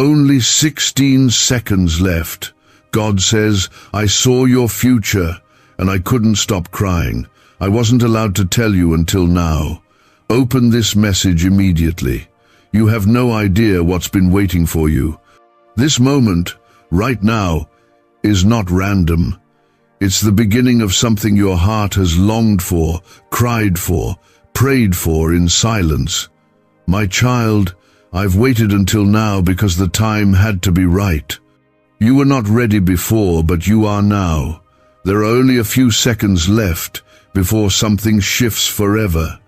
Only 16 seconds left. God says, I saw your future, and I couldn't stop crying. I wasn't allowed to tell you until now. Open this message immediately. You have no idea what's been waiting for you. This moment, right now, is not random. It's the beginning of something your heart has longed for, cried for, prayed for in silence. My child, I've waited until now because the time had to be right. You were not ready before, but you are now. There are only a few seconds left before something shifts forever.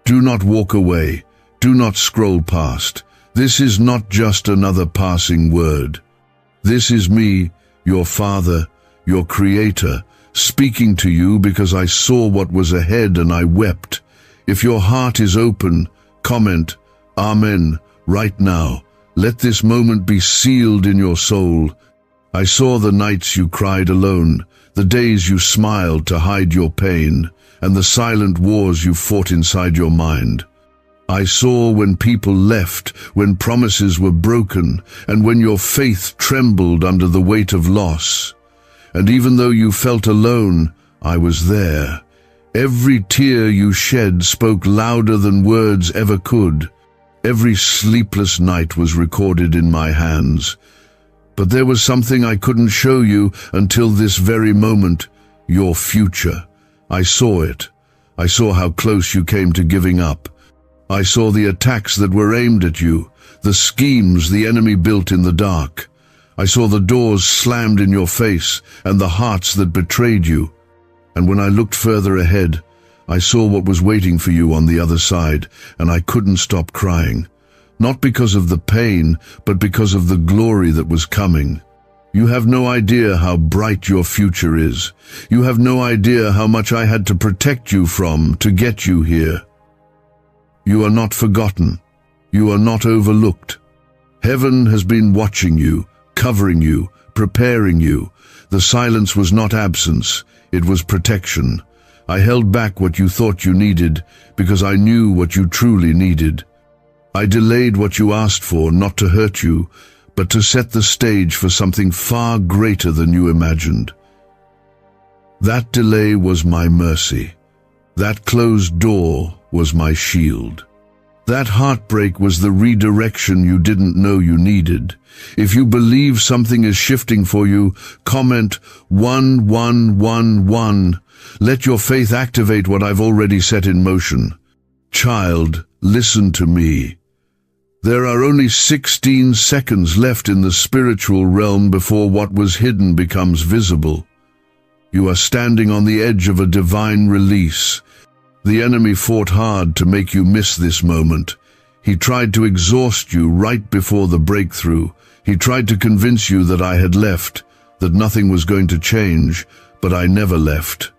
Do not walk away. Do not scroll past. This is not just another passing word. This is me, your Father, your Creator, speaking to you because I saw what was ahead and I wept. If your heart is open, comment, Amen, right now. Let this moment be sealed in your soul. I saw the nights you cried alone, the days you smiled to hide your pain, and the silent wars you fought inside your mind. I saw when people left, when promises were broken, and when your faith trembled under the weight of loss. And even though you felt alone, I was there. Every tear you shed spoke louder than words ever could. Every sleepless night was recorded in my hands. But there was something I couldn't show you until this very moment, your future. I saw it. I saw how close you came to giving up. I saw the attacks that were aimed at you, the schemes the enemy built in the dark. I saw the doors slammed in your face and the hearts that betrayed you. And when I looked further ahead, I saw what was waiting for you on the other side, and I couldn't stop crying. Not because of the pain, but because of the glory that was coming. You have no idea how bright your future is. You have no idea how much I had to protect you from to get you here. You are not forgotten. You are not overlooked. Heaven has been watching you, covering you, preparing you. The silence was not absence, it was protection. I held back what you thought you needed because I knew what you truly needed. I delayed what you asked for, not to hurt you, but to set the stage for something far greater than you imagined. That delay was my mercy. That closed door was my shield. That heartbreak was the redirection you didn't know you needed. If you believe something is shifting for you, comment 1111. Let your faith activate what I've already set in motion. Child, listen to me. There are only 16 seconds left in the spiritual realm before what was hidden becomes visible. You are standing on the edge of a divine release. The enemy fought hard to make you miss this moment. He tried to exhaust you right before the breakthrough. He tried to convince you that I had left, that nothing was going to change, but I never left.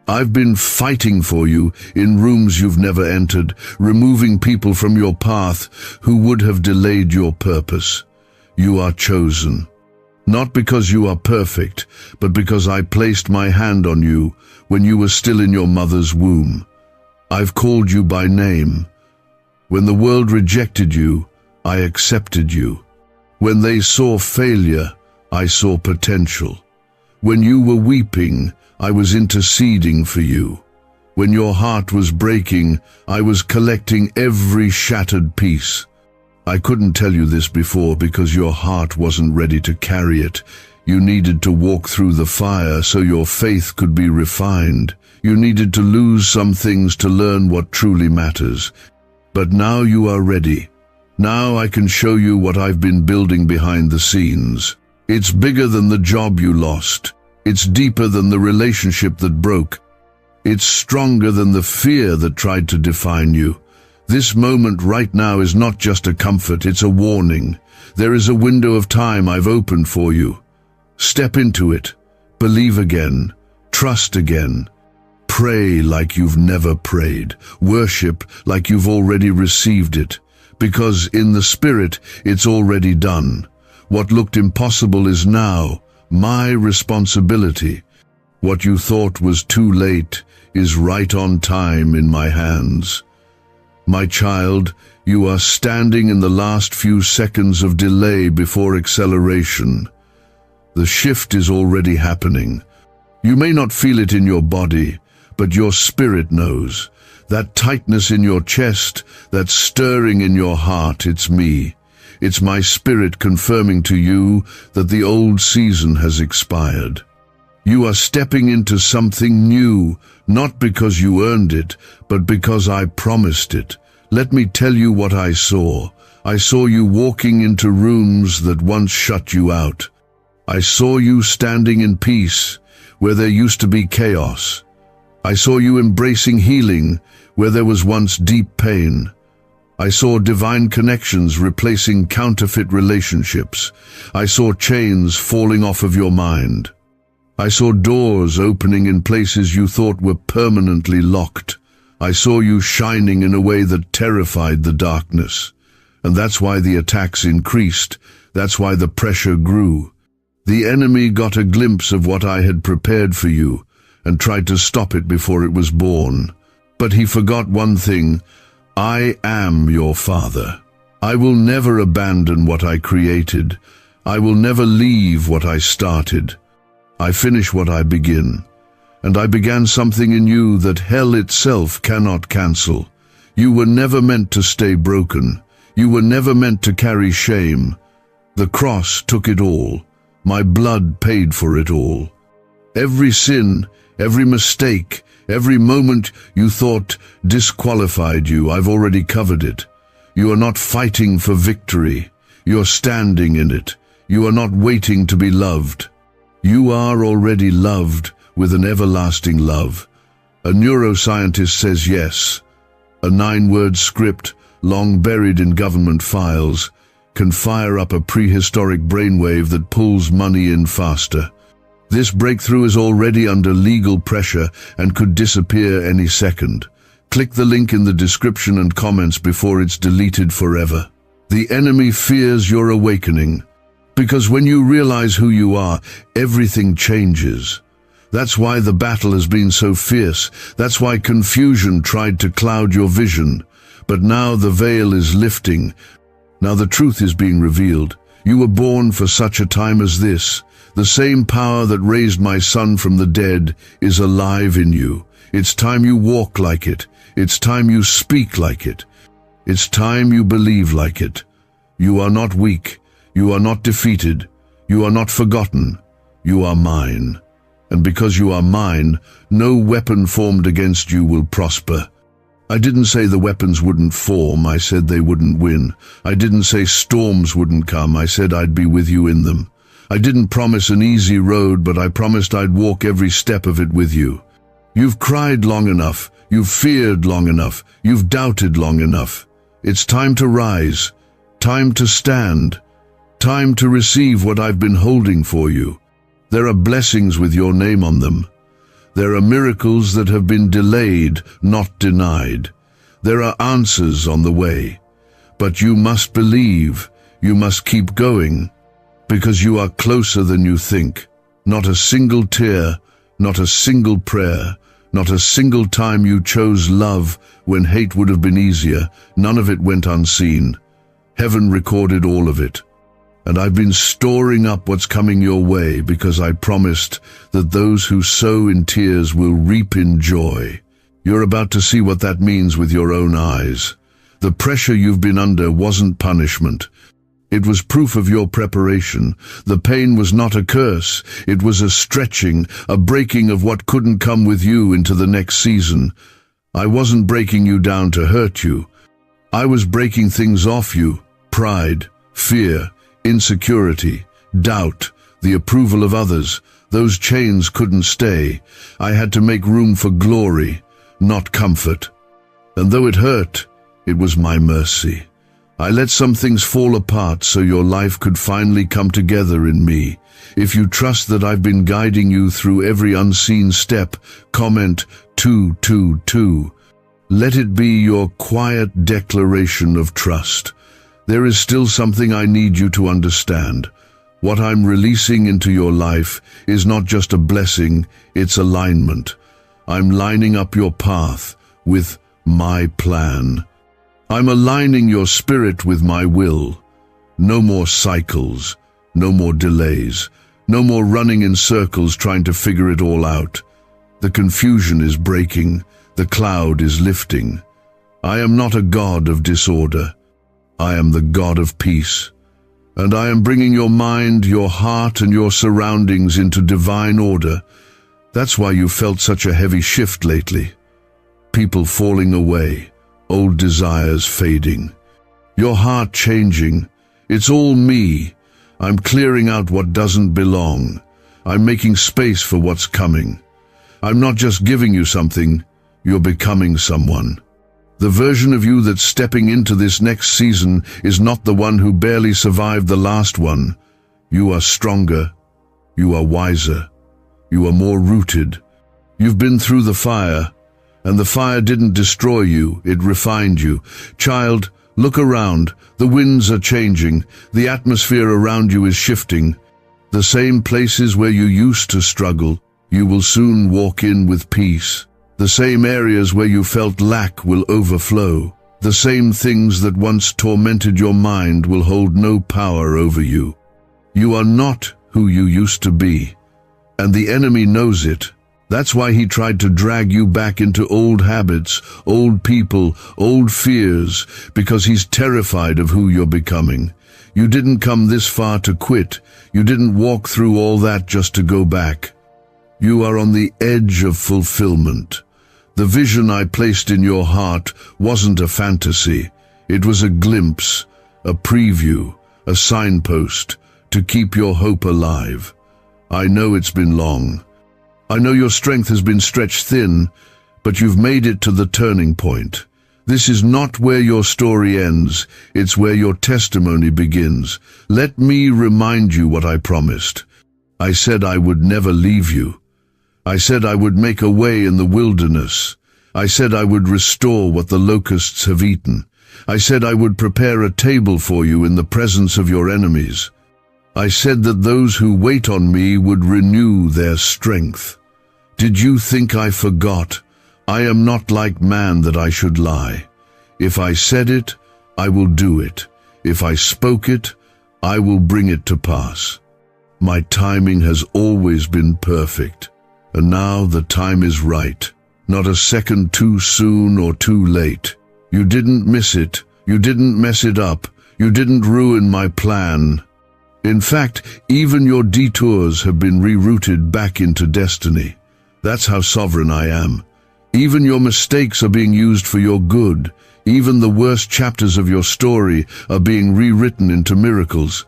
I've been fighting for you in rooms you've never entered, removing people from your path who would have delayed your purpose. You are chosen. Not because you are perfect, but because I placed my hand on you when you were still in your mother's womb. I've called you by name. When the world rejected you, I accepted you. When they saw failure, I saw potential. When you were weeping, I was interceding for you. When your heart was breaking, I was collecting every shattered piece. I couldn't tell you this before because your heart wasn't ready to carry it. You needed to walk through the fire so your faith could be refined. You needed to lose some things to learn what truly matters. But now you are ready. Now I can show you what I've been building behind the scenes. It's bigger than the job you lost. It's deeper than the relationship that broke. It's stronger than the fear that tried to define you. This moment right now is not just a comfort, it's a warning. There is a window of time I've opened for you. Step into it. Believe again. Trust again. Pray like you've never prayed. Worship like you've already received it. Because in the Spirit, it's already done. What looked impossible is now my responsibility. What you thought was too late is right on time in my hands. My child, you are standing in the last few seconds of delay before acceleration. The shift is already happening. You may not feel it in your body, but your spirit knows. That tightness in your chest, that stirring in your heart, it's me. It's my spirit confirming to you that the old season has expired. You are stepping into something new, not because you earned it, but because I promised it. Let me tell you what I saw. I saw you walking into rooms that once shut you out. I saw you standing in peace where there used to be chaos. I saw you embracing healing where there was once deep pain. I saw divine connections replacing counterfeit relationships. I saw chains falling off of your mind. I saw doors opening in places you thought were permanently locked. I saw you shining in a way that terrified the darkness. And that's why the attacks increased. That's why the pressure grew. The enemy got a glimpse of what I had prepared for you and tried to stop it before it was born. But he forgot one thing. I am your Father. I will never abandon what I created. I will never leave what I started. I finish what I begin. And I began something in you that hell itself cannot cancel. You were never meant to stay broken. You were never meant to carry shame. The cross took it all. My blood paid for it all. Every sin, every mistake, every moment you thought disqualified you, I've already covered it. You are not fighting for victory. You're standing in it. You are not waiting to be loved. You are already loved with an everlasting love. A neuroscientist says yes. A 9-word script, long buried in government files, can fire up a prehistoric brainwave that pulls money in faster. This breakthrough is already under legal pressure and could disappear any second. Click the link in the description and comments before it's deleted forever. The enemy fears your awakening, because when you realize who you are, everything changes. That's why the battle has been so fierce. That's why confusion tried to cloud your vision. But now the veil is lifting. Now the truth is being revealed. You were born for such a time as this. The same power that raised my son from the dead is alive in you. It's time you walk like it. It's time you speak like it. It's time you believe like it. You are not weak. You are not defeated. You are not forgotten. You are mine. And because you are mine, no weapon formed against you will prosper. I didn't say the weapons wouldn't form, I said they wouldn't win. I didn't say storms wouldn't come, I said I'd be with you in them. I didn't promise an easy road, but I promised I'd walk every step of it with you. You've cried long enough, you've feared long enough, you've doubted long enough. It's time to rise, time to stand, time to receive what I've been holding for you. There are blessings with your name on them. There are miracles that have been delayed, not denied. There are answers on the way. But you must believe, you must keep going, because you are closer than you think. Not a single tear, not a single prayer, not a single time you chose love when hate would have been easier, none of it went unseen. Heaven recorded all of it. And I've been storing up what's coming your way because I promised that those who sow in tears will reap in joy. You're about to see what that means with your own eyes. The pressure you've been under wasn't punishment. It was proof of your preparation. The pain was not a curse. It was a stretching, a breaking of what couldn't come with you into the next season. I wasn't breaking you down to hurt you. I was breaking things off you. Pride, fear, insecurity, doubt, the approval of others. Those chains couldn't stay. I had to make room for glory, not comfort. And though it hurt, it was my mercy. I let some things fall apart so your life could finally come together in me. If you trust that I've been guiding you through every unseen step, comment 222. Let it be your quiet declaration of trust. There is still something I need you to understand. What I'm releasing into your life is not just a blessing, it's alignment. I'm lining up your path with my plan. I'm aligning your spirit with my will. No more cycles, no more delays, no more running in circles trying to figure it all out. The confusion is breaking, the cloud is lifting. I am not a God of disorder. I am the God of peace. And I am bringing your mind, your heart, and your surroundings into divine order. That's why you felt such a heavy shift lately. People falling away, old desires fading. Your heart changing. It's all me. I'm clearing out what doesn't belong. I'm making space for what's coming. I'm not just giving you something, you're becoming someone. The version of you that's stepping into this next season is not the one who barely survived the last one. You are stronger. You are wiser. You are more rooted. You've been through the fire, and the fire didn't destroy you, it refined you. Child, look around. The winds are changing. The atmosphere around you is shifting. The same places where you used to struggle, you will soon walk in with peace. The same areas where you felt lack will overflow. The same things that once tormented your mind will hold no power over you. You are not who you used to be, and the enemy knows it. That's why he tried to drag you back into old habits, old people, old fears, because he's terrified of who you're becoming. You didn't come this far to quit. You didn't walk through all that just to go back. You are on the edge of fulfillment. The vision I placed in your heart wasn't a fantasy. It was a glimpse, a preview, a signpost to keep your hope alive. I know it's been long. I know your strength has been stretched thin, but you've made it to the turning point. This is not where your story ends, it's where your testimony begins. Let me remind you what I promised. I said I would never leave you. I said I would make a way in the wilderness. I said I would restore what the locusts have eaten. I said I would prepare a table for you in the presence of your enemies. I said that those who wait on me would renew their strength. Did you think I forgot? I am not like man that I should lie. If I said it, I will do it. If I spoke it, I will bring it to pass. My timing has always been perfect. And now the time is right. Not a second too soon or too late. You didn't miss it. You didn't mess it up. You didn't ruin my plan. In fact, even your detours have been rerouted back into destiny. That's how sovereign I am. Even your mistakes are being used for your good. Even the worst chapters of your story are being rewritten into miracles.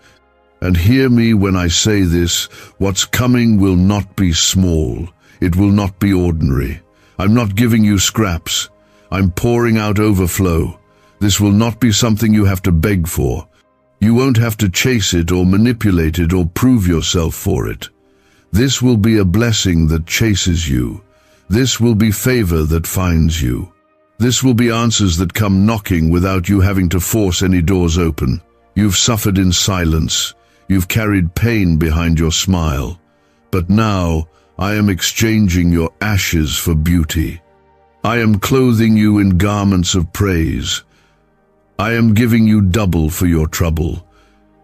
And hear me when I say this, what's coming will not be small. It will not be ordinary. I'm not giving you scraps. I'm pouring out overflow. This will not be something you have to beg for. You won't have to chase it or manipulate it or prove yourself for it. This will be a blessing that chases you. This will be favor that finds you. This will be answers that come knocking without you having to force any doors open. You've suffered in silence. You've carried pain behind your smile. But now, I am exchanging your ashes for beauty. I am clothing you in garments of praise. I am giving you double for your trouble.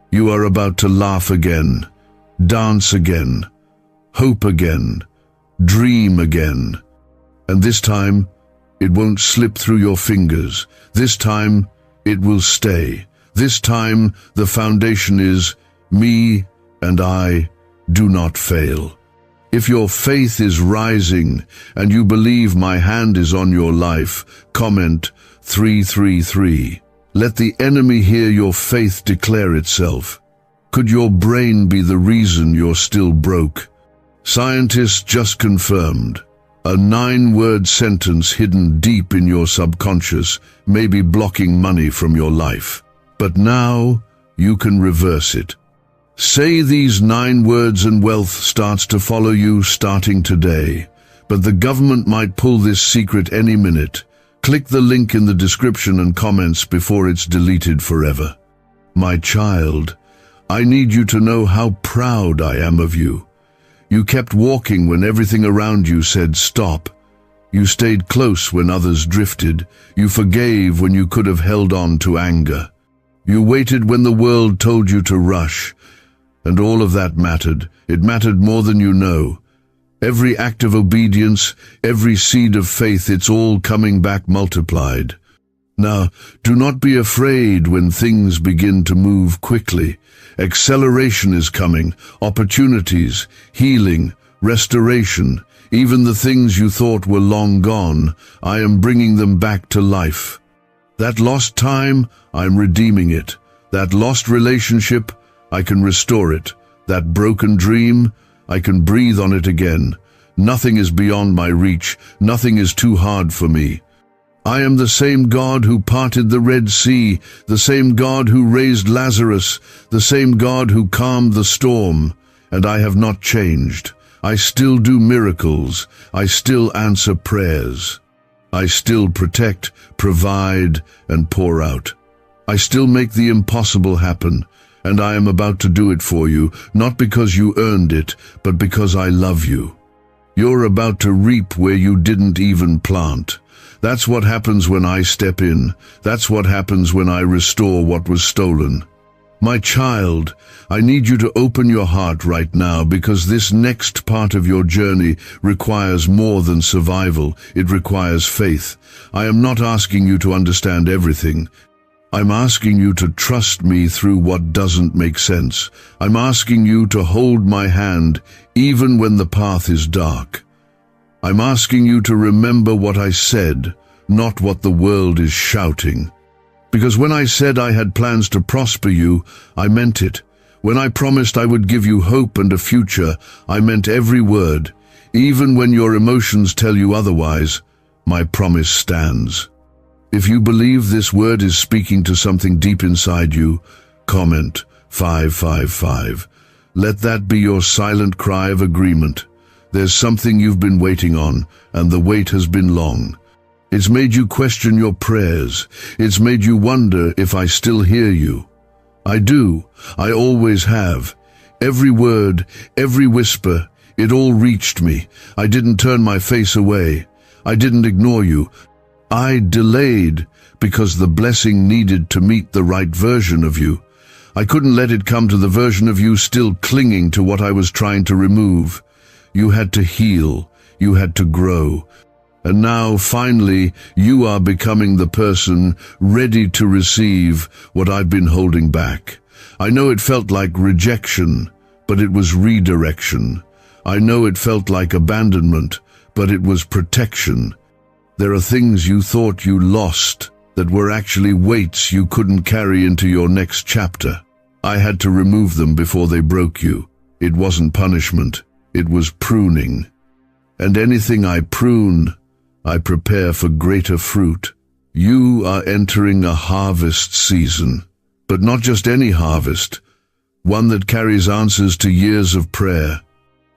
You are about to laugh again, dance again, hope again, dream again. And this time, it won't slip through your fingers. This time, it will stay. This time, the foundation is, me and I do not fail. If your faith is rising and you believe my hand is on your life, comment 333. Let the enemy hear your faith declare itself. Could your brain be the reason you're still broke? Scientists just confirmed. A 9-word sentence hidden deep in your subconscious may be blocking money from your life. But now you can reverse it. Say these 9 words and wealth starts to follow you starting today. But the government might pull this secret any minute. Click the link in the description and comments before it's deleted forever. My child, I need you to know how proud I am of you. You kept walking when everything around you said stop. You stayed close when others drifted. You forgave when you could have held on to anger. You waited when the world told you to rush. And all of that mattered. It mattered more than you know. Every act of obedience, every seed of faith, it's all coming back multiplied. Now, do not be afraid when things begin to move quickly. Acceleration is coming, opportunities, healing, restoration. Even the things you thought were long gone, I am bringing them back to life. That lost time, I'm redeeming it. That lost relationship, I can restore it. That broken dream, I can breathe on it again. Nothing is beyond my reach. Nothing is too hard for me. I am the same God who parted the Red Sea, the same God who raised Lazarus, the same God who calmed the storm, and I have not changed. I still do miracles. I still answer prayers. I still protect, provide, and pour out. I still make the impossible happen, and I am about to do it for you, not because you earned it, but because I love you. You're about to reap where you didn't even plant. That's what happens when I step in. That's what happens when I restore what was stolen. My child, I need you to open your heart right now, because this next part of your journey requires more than survival. It requires faith. I am not asking you to understand everything. I'm asking you to trust me through what doesn't make sense. I'm asking you to hold my hand even when the path is dark. I'm asking you to remember what I said, not what the world is shouting. Because when I said I had plans to prosper you, I meant it. When I promised I would give you hope and a future, I meant every word. Even when your emotions tell you otherwise, my promise stands. If you believe this word is speaking to something deep inside you, comment 555. Let that be your silent cry of agreement. There's something you've been waiting on, and the wait has been long. It's made you question your prayers. It's made you wonder if I still hear you. I do. I always have. Every word, every whisper, it all reached me. I didn't turn my face away. I didn't ignore you. I delayed because the blessing needed to meet the right version of you. I couldn't let it come to the version of you still clinging to what I was trying to remove. You had to heal. You had to grow. And now, finally, you are becoming the person ready to receive what I've been holding back. I know it felt like rejection, but it was redirection. I know it felt like abandonment, but it was protection. There are things you thought you lost that were actually weights you couldn't carry into your next chapter. I had to remove them before they broke you. It wasn't punishment. It was pruning. And anything I prune, I prepare for greater fruit. You are entering a harvest season, but not just any harvest, one that carries answers to years of prayer.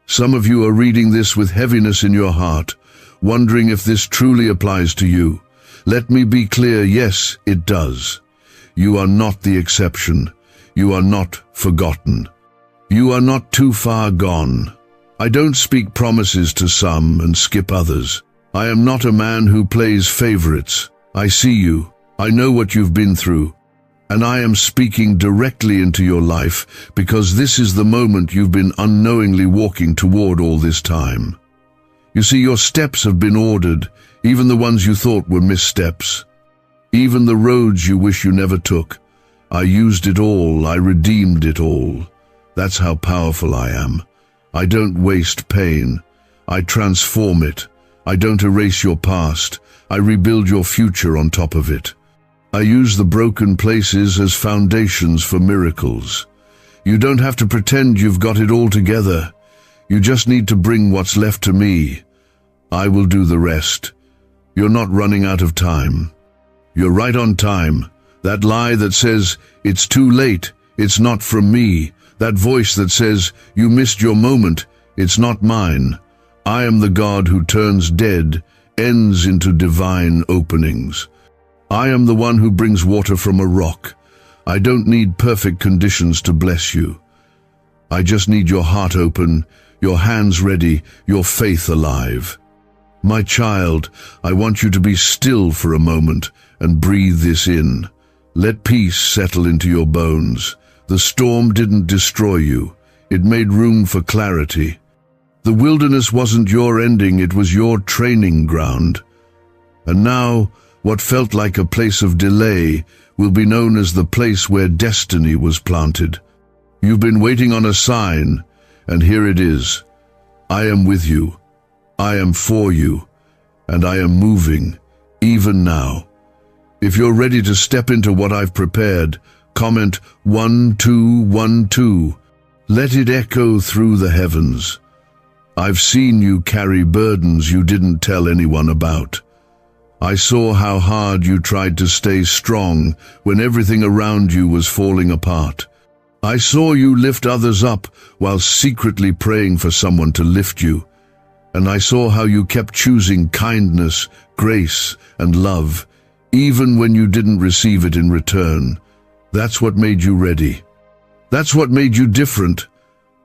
Some of you are reading this with heaviness in your heart, wondering if this truly applies to you. Let me be clear, yes, it does. You are not the exception. You are not forgotten. You are not too far gone. I don't speak promises to some and skip others. I am not a man who plays favorites. I see you. I know what you've been through. And I am speaking directly into your life because this is the moment you've been unknowingly walking toward all this time. You see, your steps have been ordered, even the ones you thought were missteps. Even the roads you wish you never took. I used it all. I redeemed it all. That's how powerful I am. I don't waste pain. I transform it. I don't erase your past. I rebuild your future on top of it. I use the broken places as foundations for miracles. You don't have to pretend you've got it all together. You just need to bring what's left to me. I will do the rest. You're not running out of time. You're right on time. That lie that says, it's too late, it's not from me. That voice that says, you missed your moment, it's not mine. I am the God who turns dead ends into divine openings. I am the one who brings water from a rock. I don't need perfect conditions to bless you. I just need your heart open, your hands ready, your faith alive. My child, I want you to be still for a moment and breathe this in. Let peace settle into your bones. The storm didn't destroy you. It made room for clarity. The wilderness wasn't your ending, it was your training ground. And now, what felt like a place of delay will be known as the place where destiny was planted. You've been waiting on a sign, and here it is. I am with you. I am for you. And I am moving, even now. If you're ready to step into what I've prepared, comment 1212. Let it echo through the heavens. I've seen you carry burdens you didn't tell anyone about. I saw how hard you tried to stay strong when everything around you was falling apart. I saw you lift others up while secretly praying for someone to lift you. And I saw how you kept choosing kindness, grace, and love, even when you didn't receive it in return. That's what made you ready. That's what made you different.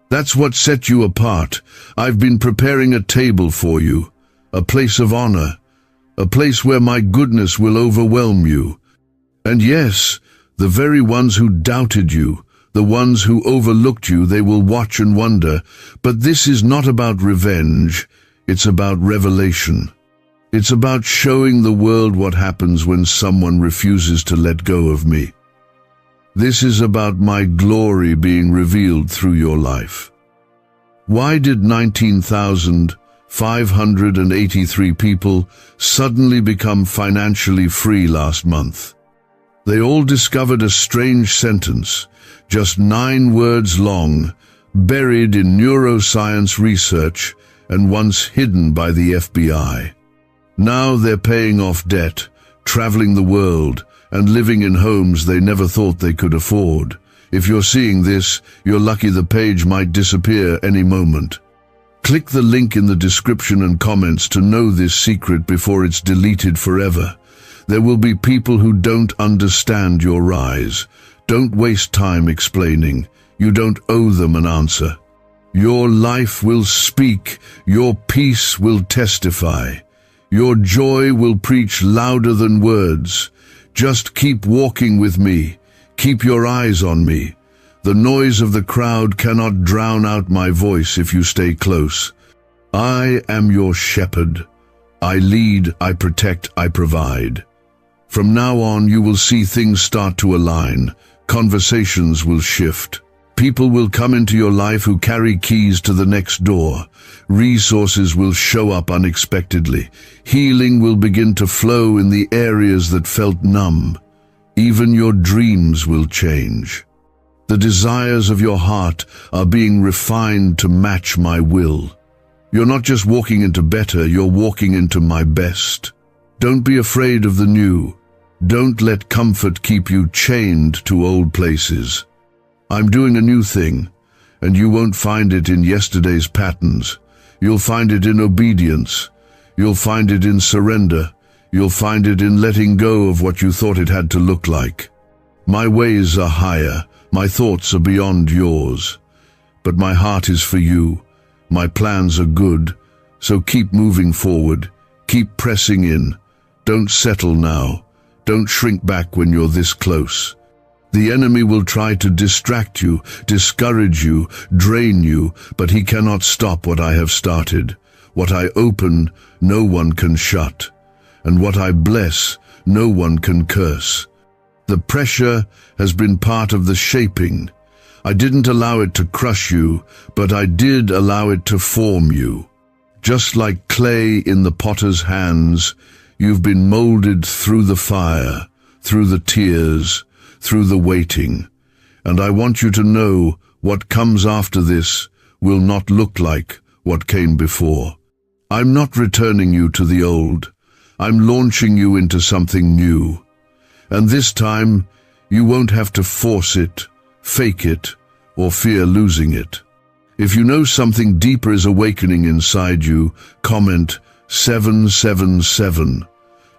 That's what set you apart. I've been preparing a table for you, a place of honor, a place where my goodness will overwhelm you. And yes, the very ones who doubted you, the ones who overlooked you, they will watch and wonder. But this is not about revenge. It's about revelation. It's about showing the world what happens when someone refuses to let go of me. This is about my glory being revealed through your life. Why did 19,583 people suddenly become financially free last month? They all discovered a strange sentence, just 9 words long, buried in neuroscience research and once hidden by the FBI. Now they're paying off debt, traveling the world, and living in homes they never thought they could afford. If you're seeing this, you're lucky the page might disappear any moment. Click the link in the description and comments to know this secret before it's deleted forever. There will be people who don't understand your rise. Don't waste time explaining. You don't owe them an answer. Your life will speak. Your peace will testify. Your joy will preach louder than words. Just keep walking with me. Keep your eyes on me. The noise of the crowd cannot drown out my voice if you stay close. I am your shepherd. I lead, I protect, I provide. From now on, you will see things start to align. Conversations will shift. People will come into your life who carry keys to the next door. Resources will show up unexpectedly. Healing will begin to flow in the areas that felt numb. Even your dreams will change. The desires of your heart are being refined to match my will. You're not just walking into better, you're walking into my best. Don't be afraid of the new. Don't let comfort keep you chained to old places. I'm doing a new thing, and you won't find it in yesterday's patterns. You'll find it in obedience. You'll find it in surrender. You'll find it in letting go of what you thought it had to look like. My ways are higher. My thoughts are beyond yours. But my heart is for you. My plans are good. So keep moving forward. Keep pressing in. Don't settle now. Don't shrink back when you're this close. The enemy will try to distract you, discourage you, drain you, but he cannot stop what I have started. What I open, no one can shut. And what I bless, no one can curse. The pressure has been part of the shaping. I didn't allow it to crush you, but I did allow it to form you. Just like clay in the potter's hands, you've been molded through the fire, through the tears, through the waiting. And I want you to know what comes after this will not look like what came before. I'm not returning you to the old. I'm launching you into something new. And this time, you won't have to force it, fake it, or fear losing it. If you know something deeper is awakening inside you, comment 777.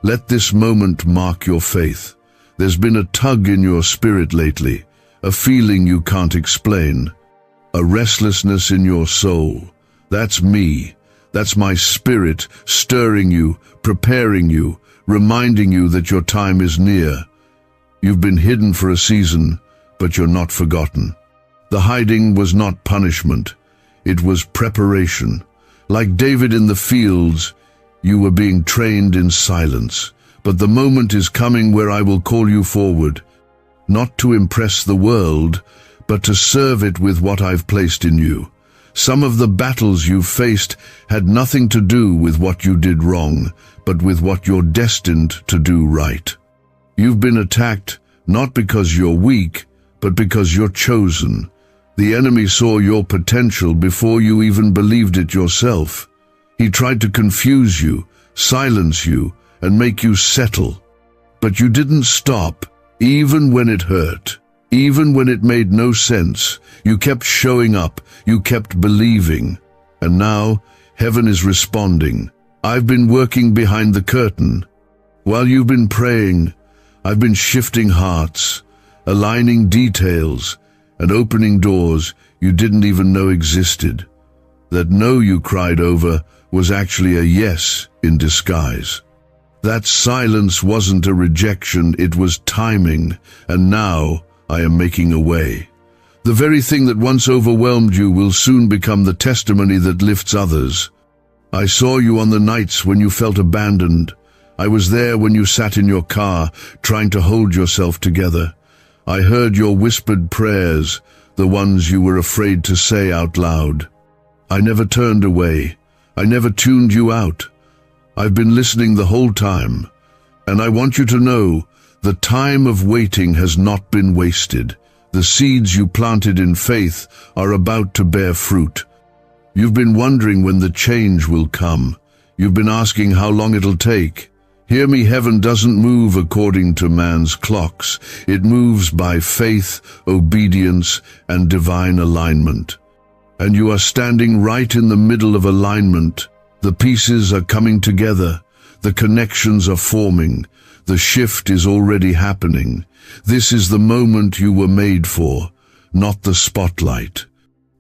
Let this moment mark your faith. There's been a tug in your spirit lately, a feeling you can't explain, a restlessness in your soul. That's me. That's my spirit stirring you, preparing you, reminding you that your time is near. You've been hidden for a season, but you're not forgotten. The hiding was not punishment. It was preparation. Like David in the fields, you were being trained in silence. But the moment is coming where I will call you forward, not to impress the world, but to serve it with what I've placed in you. Some of the battles you've faced had nothing to do with what you did wrong, but with what you're destined to do right. You've been attacked not because you're weak, but because you're chosen. The enemy saw your potential before you even believed it yourself. He tried to confuse you, silence you, and make you settle. But you didn't stop, even when it hurt. Even when it made no sense, you kept showing up, you kept believing. And now, heaven is responding. I've been working behind the curtain. While you've been praying, I've been shifting hearts, aligning details, and opening doors you didn't even know existed. That no you cried over was actually a yes in disguise. That silence wasn't a rejection, it was timing, and now I am making a way. The very thing that once overwhelmed you will soon become the testimony that lifts others. I saw you on the nights when you felt abandoned. I was there when you sat in your car, trying to hold yourself together. I heard your whispered prayers, the ones you were afraid to say out loud. I never turned away. I never tuned you out. I've been listening the whole time, and I want you to know the time of waiting has not been wasted. The seeds you planted in faith are about to bear fruit. You've been wondering when the change will come. You've been asking how long it'll take. Hear me, heaven doesn't move according to man's clocks. It moves by faith, obedience, and divine alignment. And you are standing right in the middle of alignment. The pieces are coming together. The connections are forming. The shift is already happening. This is the moment you were made for, not the spotlight,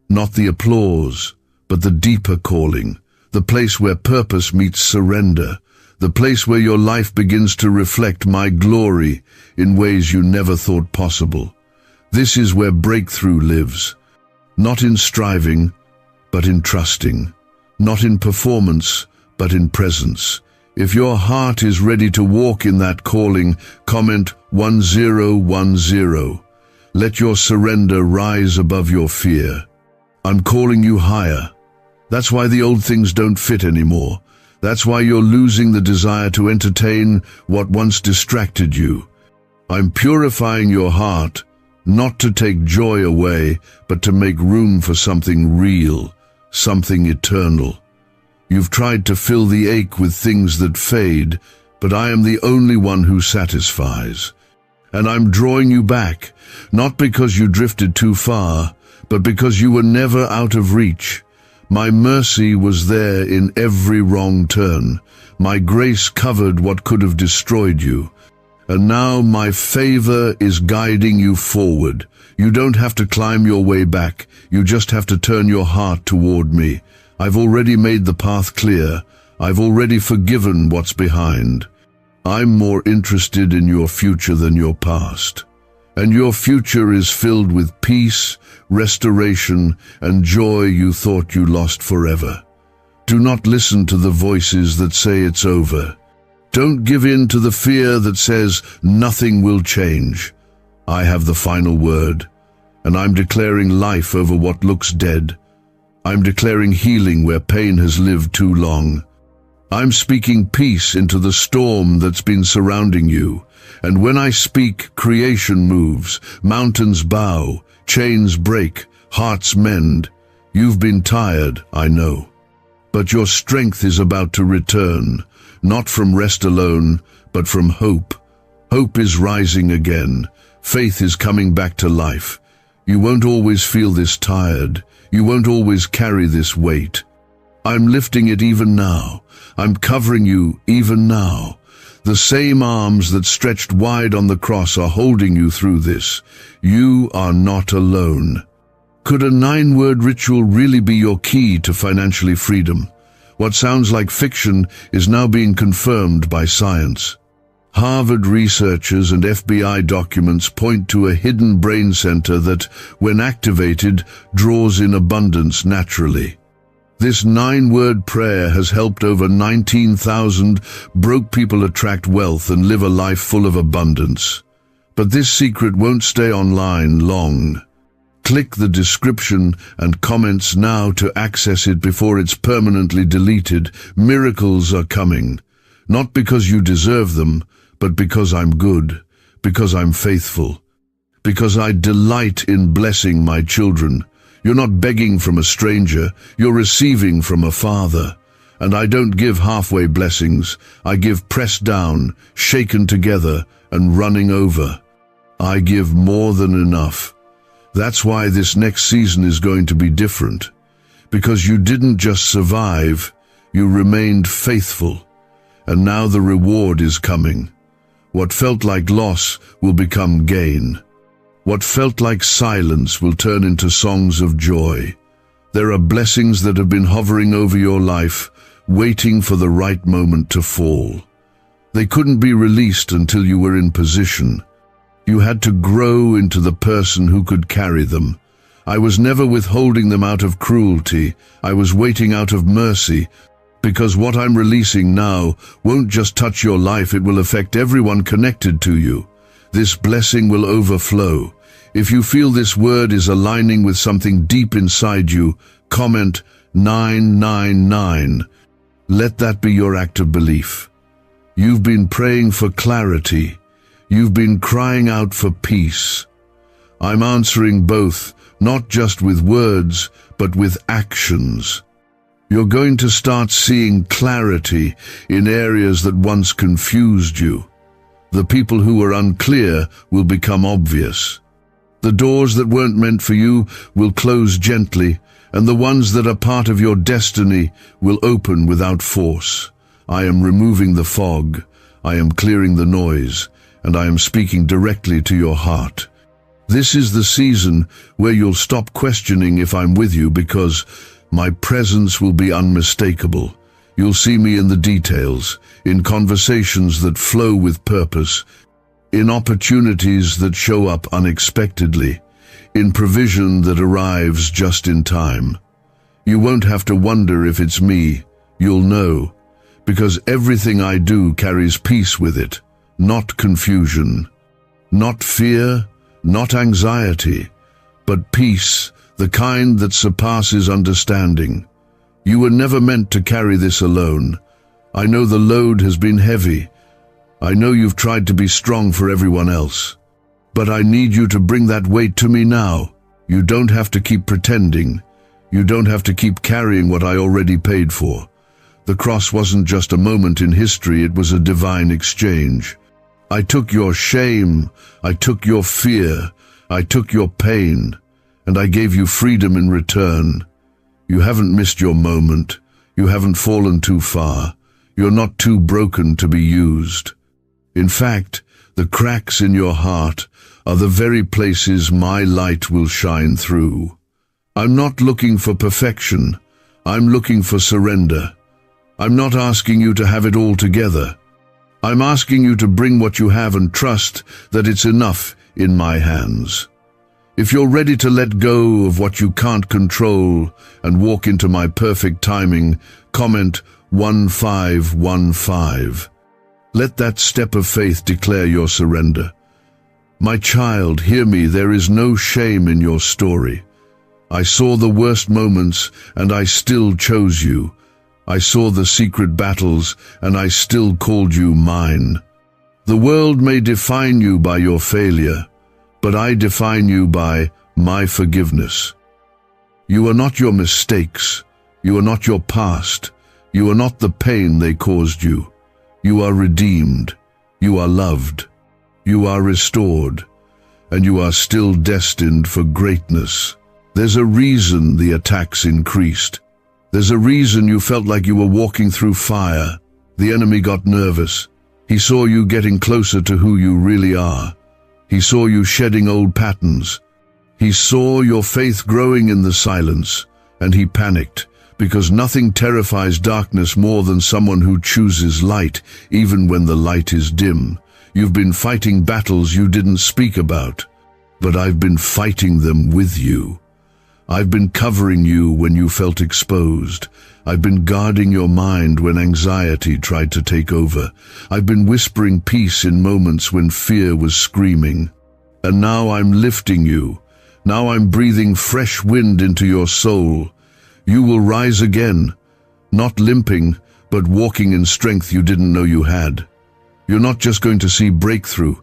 not the applause, but the deeper calling, the place where purpose meets surrender, the place where your life begins to reflect my glory in ways you never thought possible. This is where breakthrough lives, not in striving, but in trusting, not in performance, but in presence. If your heart is ready to walk in that calling, comment 1010. Let your surrender rise above your fear. I'm calling you higher. That's why the old things don't fit anymore. That's why you're losing the desire to entertain what once distracted you. I'm purifying your heart, not to take joy away, but to make room for something real, something eternal. You've tried to fill the ache with things that fade, but I am the only one who satisfies. And I'm drawing you back, not because you drifted too far, but because you were never out of reach. My mercy was there in every wrong turn. My grace covered what could have destroyed you. And now my favor is guiding you forward. You don't have to climb your way back. You just have to turn your heart toward me. I've already made the path clear. I've already forgiven what's behind. I'm more interested in your future than your past. And your future is filled with peace, restoration, and joy you thought you lost forever. Do not listen to the voices that say it's over. Don't give in to the fear that says nothing will change. I have the final word, and I'm declaring life over what looks dead. I'm declaring healing where pain has lived too long. I'm speaking peace into the storm that's been surrounding you. And when I speak, creation moves, mountains bow, chains break, hearts mend. You've been tired, I know. But your strength is about to return, not from rest alone, but from hope. Hope is rising again. Faith is coming back to life. You won't always feel this tired. You won't always carry this weight. I'm lifting it even now. I'm covering you even now. The same arms that stretched wide on the cross are holding you through this. You are not alone. Could a 9-word ritual really be your key to financial freedom? What sounds like fiction is now being confirmed by science. Harvard researchers and FBI documents point to a hidden brain center that, when activated, draws in abundance naturally. This 9-word prayer has helped over 19,000 broke people attract wealth and live a life full of abundance. But this secret won't stay online long. Click the description and comments now to access it before it's permanently deleted. Miracles are coming, not because you deserve them, but because I'm good, because I'm faithful, because I delight in blessing my children. You're not begging from a stranger, you're receiving from a father. And I don't give halfway blessings, I give pressed down, shaken together, and running over. I give more than enough. That's why this next season is going to be different. Because you didn't just survive, you remained faithful. And now the reward is coming. What felt like loss will become gain. What felt like silence will turn into songs of joy. There are blessings that have been hovering over your life, waiting for the right moment to fall. They couldn't be released until you were in position. You had to grow into the person who could carry them. I was never withholding them out of cruelty. I was waiting out of mercy. Because what I'm releasing now won't just touch your life, it will affect everyone connected to you. This blessing will overflow. If you feel this word is aligning with something deep inside you, comment 999. Let that be your act of belief. You've been praying for clarity. You've been crying out for peace. I'm answering both, not just with words, but with actions. You're going to start seeing clarity in areas that once confused you. The people who were unclear will become obvious. The doors that weren't meant for you will close gently, and the ones that are part of your destiny will open without force. I am removing the fog, I am clearing the noise, and I am speaking directly to your heart. This is the season where you'll stop questioning if I'm with you, because my presence will be unmistakable. You'll see me in the details, in conversations that flow with purpose, in opportunities that show up unexpectedly, in provision that arrives just in time. You won't have to wonder if it's me. You'll know, because everything I do carries peace with it, not confusion, not fear, not anxiety, but peace, the kind that surpasses understanding. You were never meant to carry this alone. I know the load has been heavy. I know you've tried to be strong for everyone else. But I need you to bring that weight to me now. You don't have to keep pretending. You don't have to keep carrying what I already paid for. The cross wasn't just a moment in history, it was a divine exchange. I took your shame, I took your fear, I took your pain, and I gave you freedom in return. You haven't missed your moment. You haven't fallen too far. You're not too broken to be used. In fact, the cracks in your heart are the very places my light will shine through. I'm not looking for perfection. I'm looking for surrender. I'm not asking you to have it all together. I'm asking you to bring what you have and trust that it's enough in my hands. If you're ready to let go of what you can't control and walk into my perfect timing, comment 1515. Let that step of faith declare your surrender. My child, hear me, there is no shame in your story. I saw the worst moments and I still chose you. I saw the secret battles and I still called you mine. The world may define you by your failure, but I define you by my forgiveness. You are not your mistakes. You are not your past. You are not the pain they caused you. You are redeemed. You are loved. You are restored. And you are still destined for greatness. There's a reason the attacks increased. There's a reason you felt like you were walking through fire. The enemy got nervous. He saw you getting closer to who you really are. He saw you shedding old patterns. He saw your faith growing in the silence, and he panicked. because nothing terrifies darkness more than someone who chooses light, even when the light is dim. You've been fighting battles you didn't speak about, but I've been fighting them with you. I've been covering you when you felt exposed. I've been guarding your mind when anxiety tried to take over. I've been whispering peace in moments when fear was screaming. And now I'm lifting you. Now I'm breathing fresh wind into your soul. You will rise again, not limping, but walking in strength you didn't know you had. You're not just going to see breakthrough.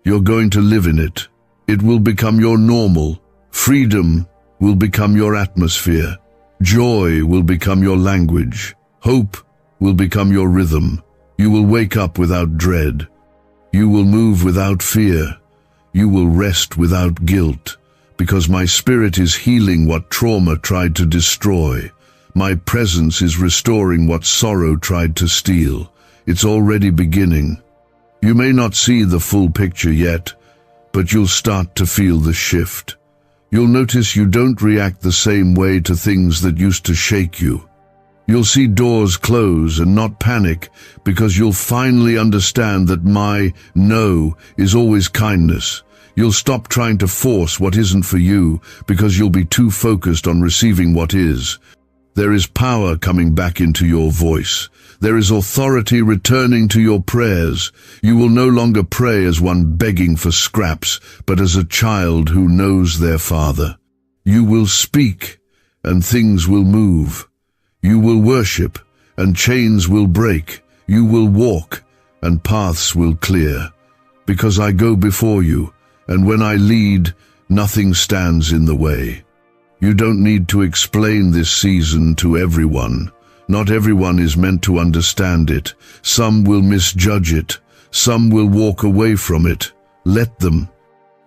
You're going to live in it. It will become your normal. Freedom will become your atmosphere. Joy will become your language. Hope will become your rhythm. You will wake up without dread. You will move without fear. You will rest without guilt, because my spirit is healing what trauma tried to destroy. My presence is restoring what sorrow tried to steal. It's already beginning. You may not see the full picture yet, but you'll start to feel the shift. You'll notice you don't react the same way to things that used to shake you. You'll see doors close and not panic, because you'll finally understand that my no is always kindness. You'll stop trying to force what isn't for you, because you'll be too focused on receiving what is. There is power coming back into your voice. There is authority returning to your prayers. You will no longer pray as one begging for scraps, but as a child who knows their father. You will speak, and things will move. You will worship, and chains will break. You will walk, and paths will clear. Because I go before you, and when I lead, nothing stands in the way. You don't need to explain this season to everyone. Not everyone is meant to understand it. Some will misjudge it. Some will walk away from it. Let them.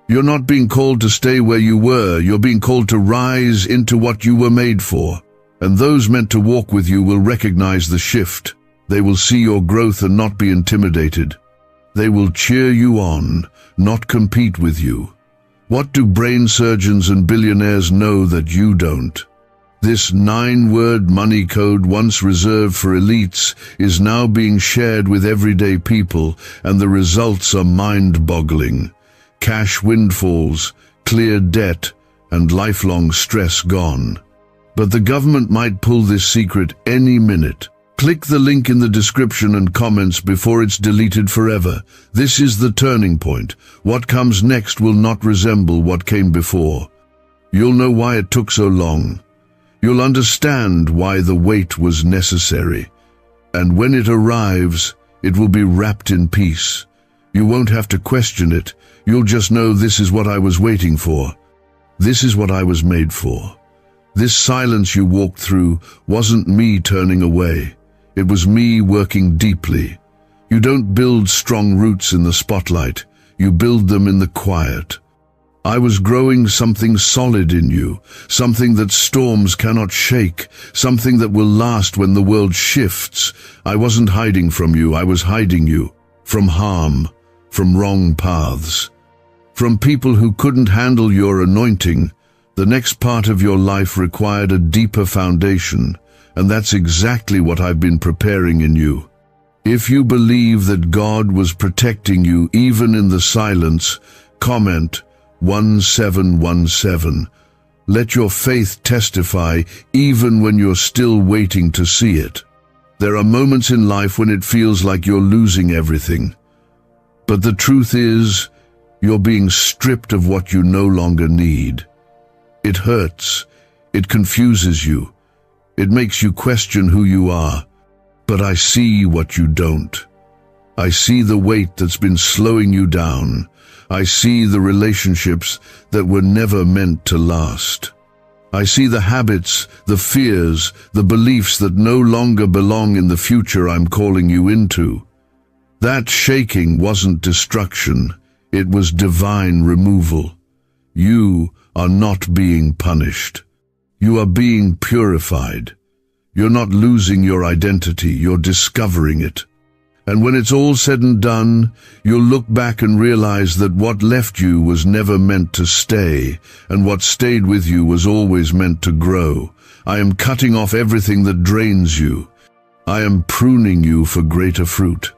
You're not being called to stay where you were. You're being called to rise into what you were made for. And those meant to walk with you will recognize the shift. They will see your growth and not be intimidated. They will cheer you on, not compete with you. What do brain surgeons and billionaires know that you don't? This 9-word money code, once reserved for elites, is now being shared with everyday people, and the results are mind-boggling. Cash windfalls, clear debt, and lifelong stress gone. But the government might pull this secret any minute. Click the link in the description and comments before it's deleted forever. This is the turning point. What comes next will not resemble what came before. You'll know why it took so long. You'll understand why the wait was necessary. And when it arrives, it will be wrapped in peace. You won't have to question it. You'll just know, this is what I was waiting for. This is what I was made for. This silence you walked through wasn't me turning away. It was me working deeply. You don't build strong roots in the spotlight. You build them in the quiet. I was growing something solid in you, something that storms cannot shake, something that will last when the world shifts. I wasn't hiding from you, I was hiding you. From harm, from wrong paths, from people who couldn't handle your anointing. The next part of your life required a deeper foundation, and that's exactly what I've been preparing in you. If you believe that God was protecting you even in the silence, comment 1717. Let your faith testify even when you're still waiting to see it. There are moments in life when it feels like you're losing everything. But the truth is, you're being stripped of what you no longer need. It hurts. It confuses you. It makes you question who you are. But I see what you don't. I see the weight that's been slowing you down. I see the relationships that were never meant to last. I see the habits, the fears, the beliefs that no longer belong in the future I'm calling you into. That shaking wasn't destruction, it was divine removal. You are not being punished. You are being purified. You're not losing your identity, you're discovering it. And when it's all said and done, you'll look back and realize that what left you was never meant to stay, and what stayed with you was always meant to grow. I am cutting off everything that drains you. I am pruning you for greater fruit.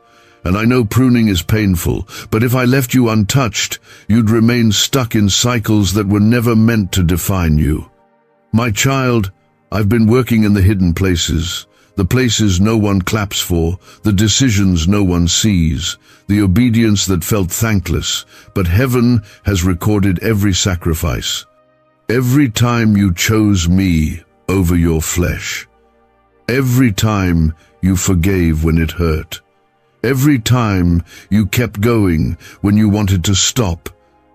And I know pruning is painful, but if I left you untouched, you'd remain stuck in cycles that were never meant to define you. My child, I've been working in the hidden places, the places no one claps for, the decisions no one sees, the obedience that felt thankless, but heaven has recorded every sacrifice. Every time you chose me over your flesh. Every time you forgave when it hurt. Every time you kept going when you wanted to stop.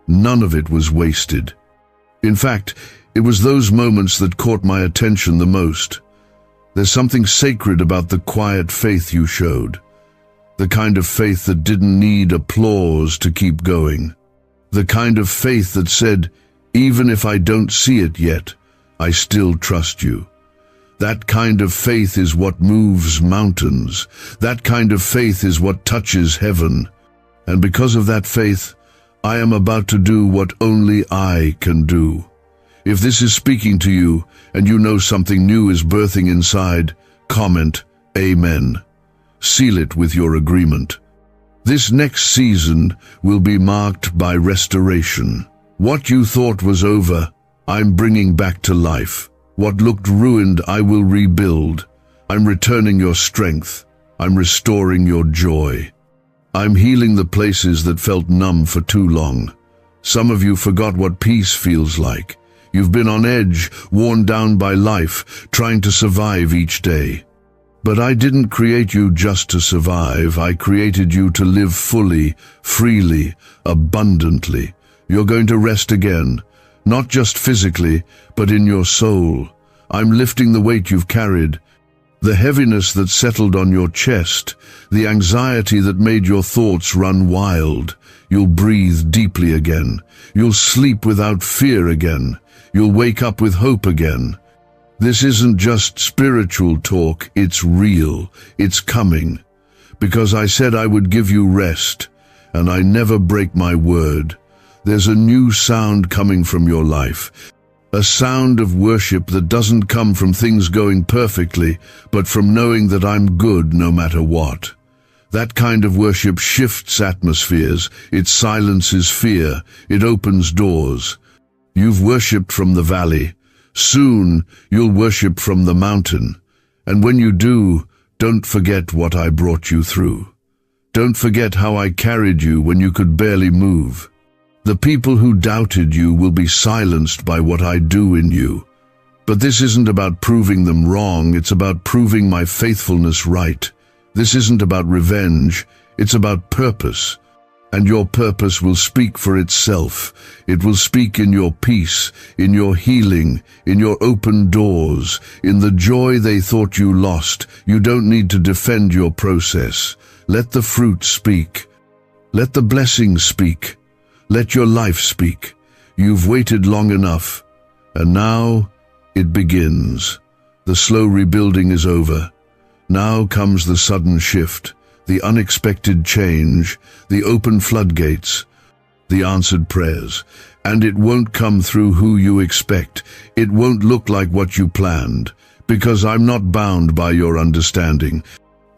None of it was wasted. In fact, it was those moments that caught my attention the most. There's something sacred about the quiet faith you showed. The kind of faith that didn't need applause to keep going. The kind of faith that said, even if I don't see it yet, I still trust you. That kind of faith is what moves mountains. That kind of faith is what touches heaven. And because of that faith, I am about to do what only I can do. If this is speaking to you, and you know something new is birthing inside, comment, Amen. Seal it with your agreement. This next season will be marked by restoration. What you thought was over, I'm bringing back to life. What looked ruined, I will rebuild. I'm returning your strength. I'm restoring your joy. I'm healing the places that felt numb for too long. Some of you forgot what peace feels like. You've been on edge, worn down by life, trying to survive each day. But I didn't create you just to survive. I created you to live fully, freely, abundantly. You're going to rest again, not just physically, but in your soul. I'm lifting the weight you've carried, the heaviness that settled on your chest, the anxiety that made your thoughts run wild. You'll breathe deeply again. You'll sleep without fear again. You'll wake up with hope again. This isn't just spiritual talk, it's real, it's coming. Because I said I would give you rest, and I never break my word. There's a new sound coming from your life. A sound of worship that doesn't come from things going perfectly, but from knowing that I'm good no matter what. That kind of worship shifts atmospheres, it silences fear, it opens doors. You've worshipped from the valley. Soon you'll worship from the mountain. And when you do, don't forget what I brought you through. Don't forget how I carried you when you could barely move. The people who doubted you will be silenced by what I do in you. But this isn't about proving them wrong, it's about proving my faithfulness right. This isn't about revenge, it's about purpose. And your purpose will speak for itself. It will speak in your peace, in your healing, in your open doors, in the joy they thought you lost. You don't need to defend your process. Let the fruit speak. Let the blessings speak. Let your life speak. You've waited long enough, and now it begins. The slow rebuilding is over. Now comes the sudden shift, the unexpected change, the open floodgates, the answered prayers. And it won't come through who you expect. It won't look like what you planned, because I'm not bound by your understanding.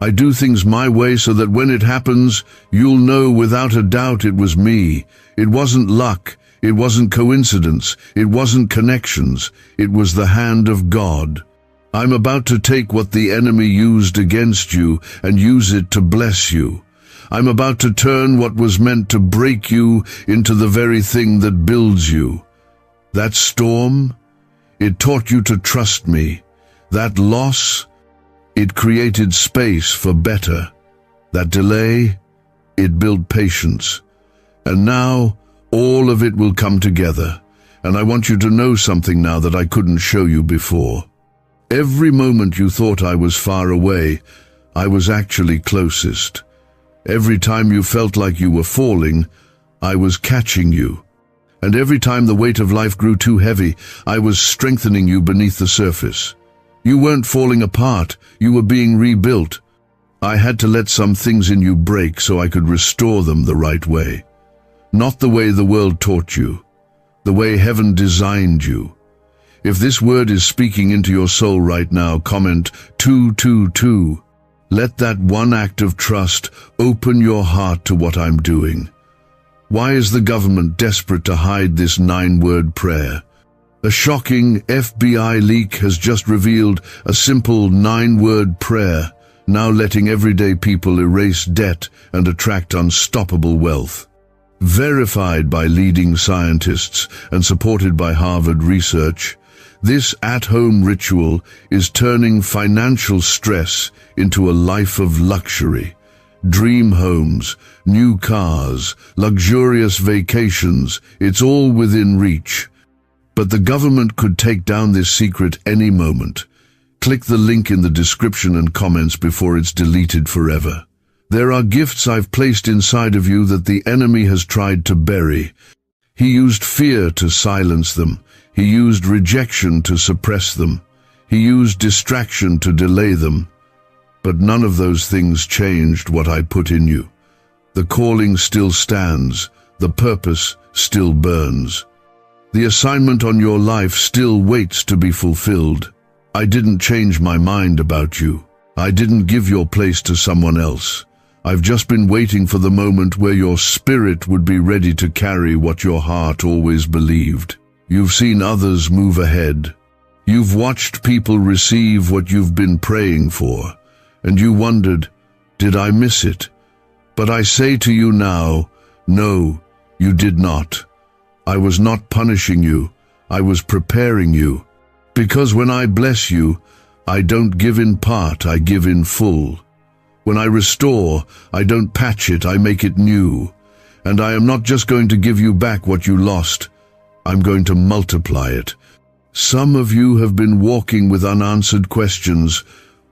I do things my way so that when it happens, you'll know without a doubt it was me. It wasn't luck. It wasn't coincidence. It wasn't connections. It was the hand of God. I'm about to take what the enemy used against you and use it to bless you. I'm about to turn what was meant to break you into the very thing that builds you. That storm, it taught you to trust me. That loss, it created space for better. That delay, it built patience. And now, all of it will come together. And I want you to know something now that I couldn't show you before. Every moment you thought I was far away, I was actually closest. Every time you felt like you were falling, I was catching you. And every time the weight of life grew too heavy, I was strengthening you beneath the surface. You weren't falling apart, you were being rebuilt. I had to let some things in you break so I could restore them the right way. Not the way the world taught you, the way heaven designed you. If this word is speaking into your soul right now, comment 222. Let that one act of trust open your heart to what I'm doing. Why is the government desperate to hide this 9-word prayer? A shocking FBI leak has just revealed a simple 9-word prayer, now letting everyday people erase debt and attract unstoppable wealth. Verified by leading scientists and supported by Harvard research, this at-home ritual is turning financial stress into a life of luxury. Dream homes, new cars, luxurious vacations, it's all within reach. But the government could take down this secret any moment. Click the link in the description and comments before it's deleted forever. There are gifts I've placed inside of you that the enemy has tried to bury. He used fear to silence them. He used rejection to suppress them. He used distraction to delay them. But none of those things changed what I put in you. The calling still stands. The purpose still burns. The assignment on your life still waits to be fulfilled. I didn't change my mind about you. I didn't give your place to someone else. I've just been waiting for the moment where your spirit would be ready to carry what your heart always believed. You've seen others move ahead. You've watched people receive what you've been praying for, and you wondered, did I miss it? But I say to you now, no, you did not. I was not punishing you. I was preparing you. Because when I bless you, I don't give in part, I give in full. When I restore, I don't patch it, I make it new. And I am not just going to give you back what you lost. I'm going to multiply it. Some of you have been walking with unanswered questions.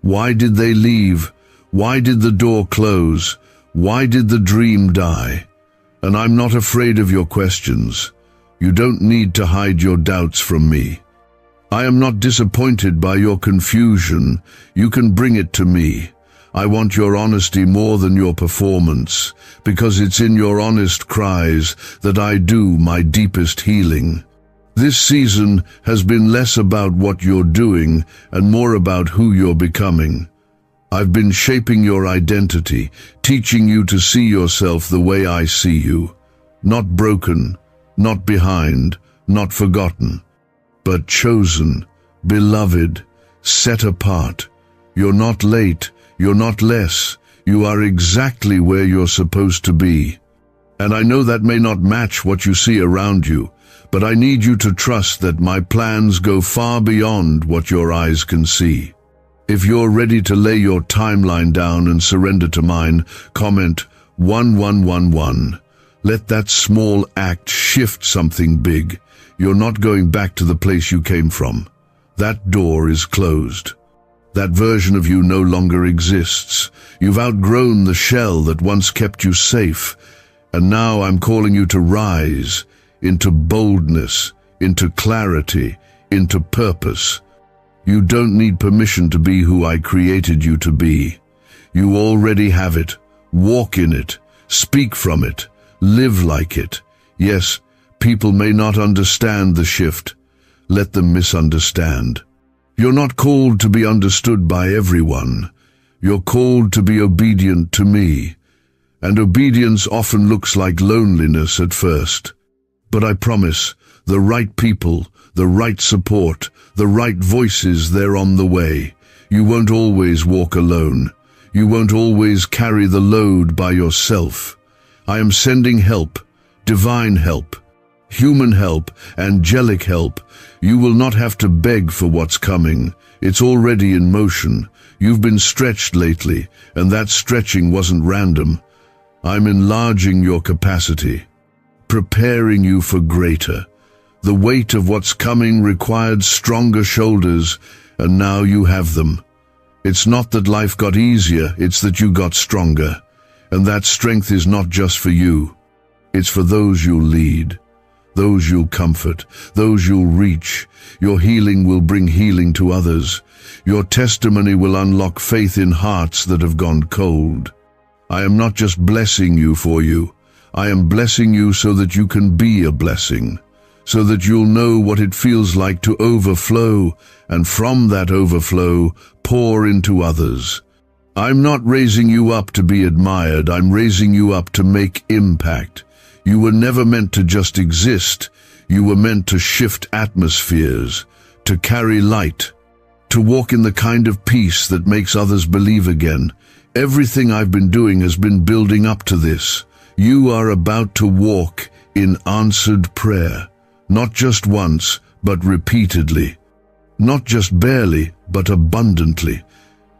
Why did they leave? Why did the door close? Why did the dream die? And I'm not afraid of your questions. You don't need to hide your doubts from me. I am not disappointed by your confusion. You can bring it to me. I want your honesty more than your performance, because it's in your honest cries that I do my deepest healing. This season has been less about what you're doing and more about who you're becoming. I've been shaping your identity, teaching you to see yourself the way I see you. Not broken, not behind, not forgotten, but chosen, beloved, set apart. You're not late. You're not less. You are exactly where you're supposed to be. And I know that may not match what you see around you, but I need you to trust that my plans go far beyond what your eyes can see. If you're ready to lay your timeline down and surrender to mine, comment 1111. Let that small act shift something big. You're not going back to the place you came from. That door is closed. That version of you no longer exists. You've outgrown the shell that once kept you safe. And now I'm calling you to rise into boldness, into clarity, into purpose. You don't need permission to be who I created you to be. You already have it. Walk in it. Speak from it. Live like it. Yes, people may not understand the shift. Let them misunderstand. You're not called to be understood by everyone. You're called to be obedient to me. And obedience often looks like loneliness at first. But I promise, the right people, the right support, the right voices, they're on the way. You won't always walk alone. You won't always carry the load by yourself. I am sending help, divine help, human help, angelic help. You will not have to beg for what's coming. It's already in motion. You've been stretched lately, and that stretching wasn't random. I'm enlarging your capacity, preparing you for greater. The weight of what's coming required stronger shoulders, and now you have them. It's not that life got easier, it's that you got stronger. And that strength is not just for you. It's for those you'll lead. those you'll comfort, those you'll reach. Your healing will bring healing to others. Your testimony will unlock faith in hearts that have gone cold. I am not just blessing you for you. I am blessing you so that you can be a blessing, so that you'll know what it feels like to overflow, and from that overflow, pour into others. I'm not raising you up to be admired. I'm raising you up to make impact. You were never meant to just exist. You were meant to shift atmospheres, to carry light, to walk in the kind of peace that makes others believe again. Everything I've been doing has been building up to this. You are about to walk in answered prayer, not just once, but repeatedly. Not just barely, but abundantly.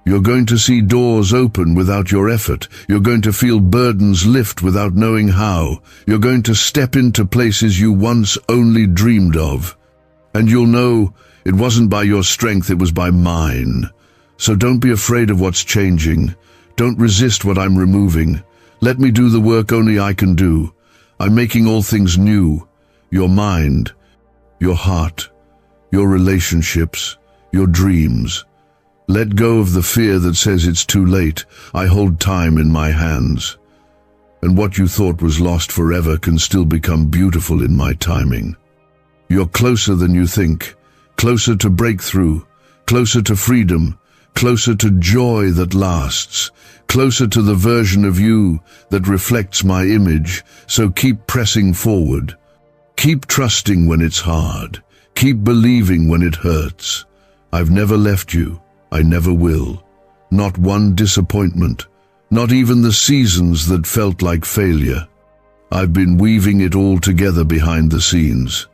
You're going to see doors open without your effort. You're going to feel burdens lift without knowing how. You're going to step into places you once only dreamed of. And you'll know it wasn't by your strength, it was by mine. So don't be afraid of what's changing. Don't resist what I'm removing. Let me do the work only I can do. I'm making all things new. Your mind, your heart, your relationships, your dreams. Let go of the fear that says it's too late. I hold time in my hands. And what you thought was lost forever can still become beautiful in my timing. You're closer than you think, closer to breakthrough, closer to freedom, closer to joy that lasts, closer to the version of you that reflects my image. So keep pressing forward. Keep trusting when it's hard. Keep believing when it hurts. I've never left you. I never will. Not one disappointment. Not even the seasons that felt like failure. I've been weaving it all together behind the scenes.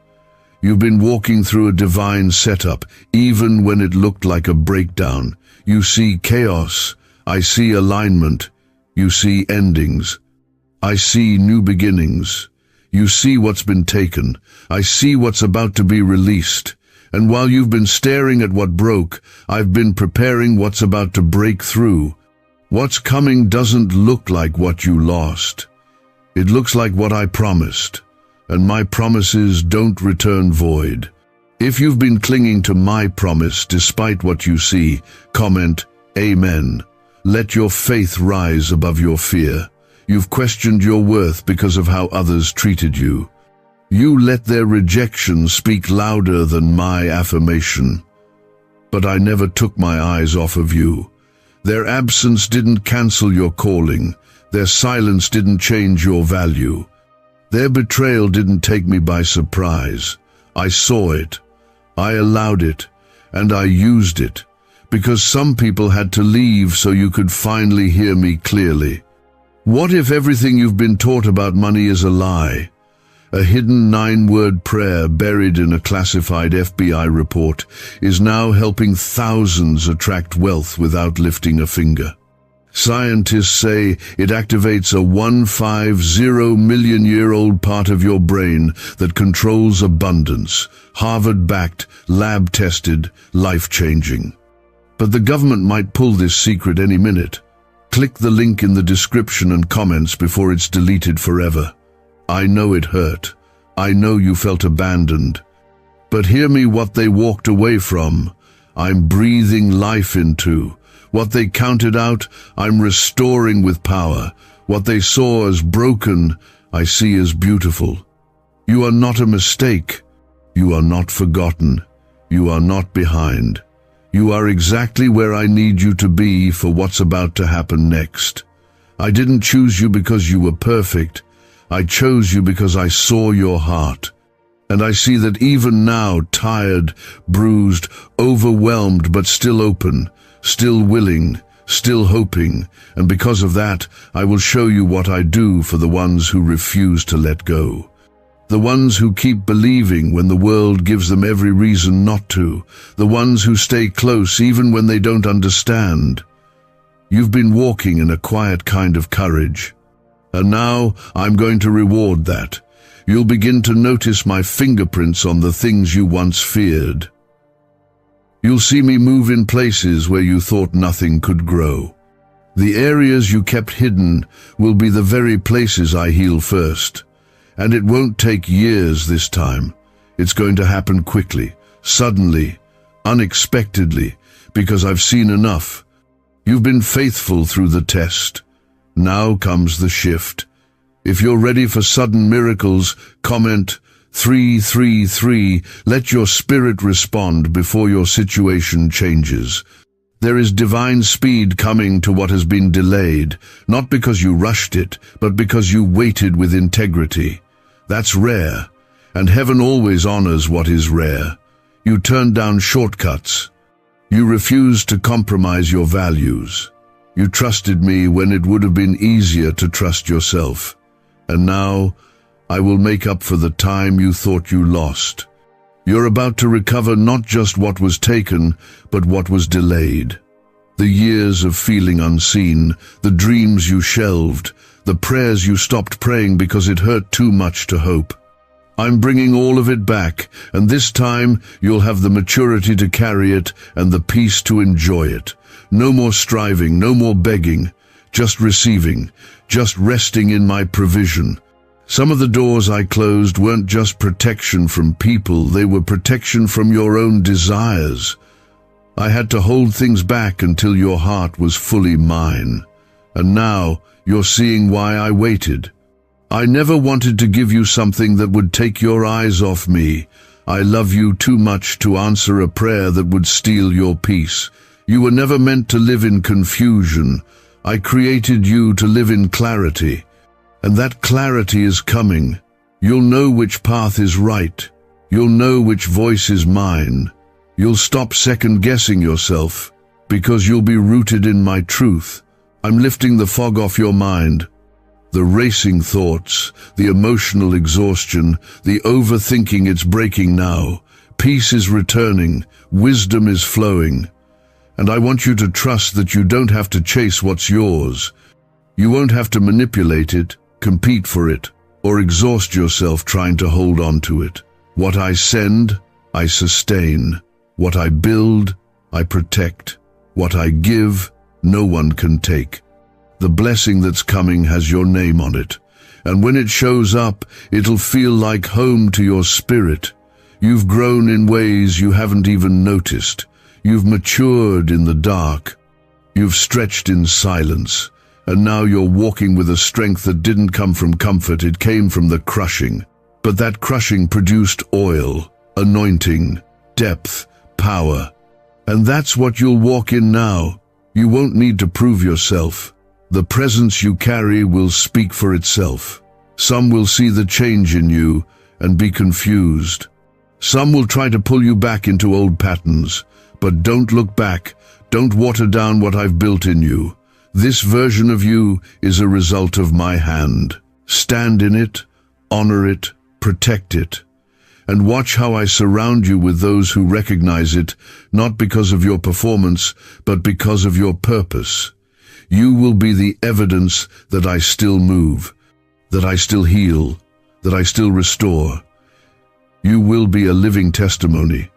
You've been walking through a divine setup, even when it looked like a breakdown. You see chaos. I see alignment. You see endings. I see new beginnings. You see what's been taken. I see what's about to be released. And while you've been staring at what broke, I've been preparing what's about to break through. What's coming doesn't look like what you lost. It looks like what I promised. And my promises don't return void. If you've been clinging to my promise despite what you see, comment, Amen. Let your faith rise above your fear. You've questioned your worth because of how others treated you. You let their rejection speak louder than my affirmation. But I never took my eyes off of you. Their absence didn't cancel your calling. Their silence didn't change your value. Their betrayal didn't take me by surprise. I saw it. I allowed it. And I used it. Because some people had to leave so you could finally hear me clearly. What if everything you've been taught about money is a lie? A hidden 9-word prayer buried in a classified FBI report is now helping thousands attract wealth without lifting a finger. Scientists say it activates a 150 million-year-old part of your brain that controls abundance. Harvard-backed, lab-tested, life-changing. But the government might pull this secret any minute. Click the link in the description and comments before it's deleted forever. I know it hurt. I know you felt abandoned. But hear me, what they walked away from, I'm breathing life into. What they counted out, I'm restoring with power. What they saw as broken, I see as beautiful. You are not a mistake. You are not forgotten. You are not behind. You are exactly where I need you to be for what's about to happen next. I didn't choose you because you were perfect. I chose you because I saw your heart. And I see that even now, tired, bruised, overwhelmed, but still open, still willing, still hoping. And because of that, I will show you what I do for the ones who refuse to let go. The ones who keep believing when the world gives them every reason not to. The ones who stay close even when they don't understand. You've been walking in a quiet kind of courage. And now I'm going to reward that. You'll begin to notice my fingerprints on the things you once feared. You'll see me move in places where you thought nothing could grow. The areas you kept hidden will be the very places I heal first. And it won't take years this time. It's going to happen quickly, suddenly, unexpectedly, because I've seen enough. You've been faithful through the test. Now comes the shift. If you're ready for sudden miracles, comment 333. Let your spirit respond before your situation changes. There is divine speed coming to what has been delayed, not because you rushed it, but because you waited with integrity. That's rare, and heaven always honors what is rare. You turned down shortcuts. You refused to compromise your values. You trusted me when it would have been easier to trust yourself. And now, I will make up for the time you thought you lost. You're about to recover not just what was taken, but what was delayed. The years of feeling unseen, the dreams you shelved, the prayers you stopped praying because it hurt too much to hope. I'm bringing all of it back, and this time you'll have the maturity to carry it and the peace to enjoy it. No more striving, no more begging, just receiving, just resting in my provision. Some of the doors I closed weren't just protection from people, they were protection from your own desires. I had to hold things back until your heart was fully mine. And now you're seeing why I waited. I never wanted to give you something that would take your eyes off me. I love you too much to answer a prayer that would steal your peace. You were never meant to live in confusion. I created you to live in clarity. And that clarity is coming. You'll know which path is right. You'll know which voice is mine. You'll stop second-guessing yourself, because you'll be rooted in my truth. I'm lifting the fog off your mind. The racing thoughts, the emotional exhaustion, the overthinking, it's breaking now. Peace is returning, wisdom is flowing. And I want you to trust that you don't have to chase what's yours. You won't have to manipulate it, compete for it, or exhaust yourself trying to hold on to it. What I send, I sustain. What I build, I protect. What I give, no one can take. The blessing that's coming has your name on it. And when it shows up, it'll feel like home to your spirit. You've grown in ways you haven't even noticed. You've matured in the dark. You've stretched in silence. And now you're walking with a strength that didn't come from comfort, it came from the crushing. But that crushing produced oil, anointing, depth, power. And that's what you'll walk in now. You won't need to prove yourself. The presence you carry will speak for itself. Some will see the change in you and be confused. Some will try to pull you back into old patterns. But don't look back. Don't water down what I've built in you. This version of you is a result of my hand. Stand in it, honor it, protect it. And watch how I surround you with those who recognize it, not because of your performance, but because of your purpose. You will be the evidence that I still move, that I still heal, that I still restore. You will be a living testimony,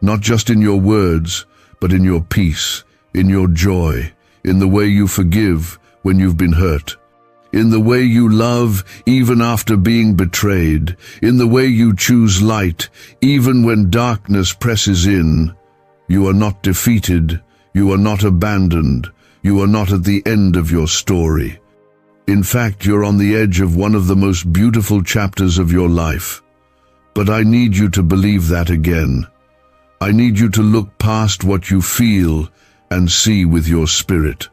not just in your words, but in your peace, in your joy, in the way you forgive when you've been hurt, in the way you love even after being betrayed, in the way you choose light even when darkness presses in. You are not defeated, you are not abandoned, you are not at the end of your story. In fact, you're on the edge of one of the most beautiful chapters of your life. But I need you to believe that again. I need you to look past what you feel and see with your spirit.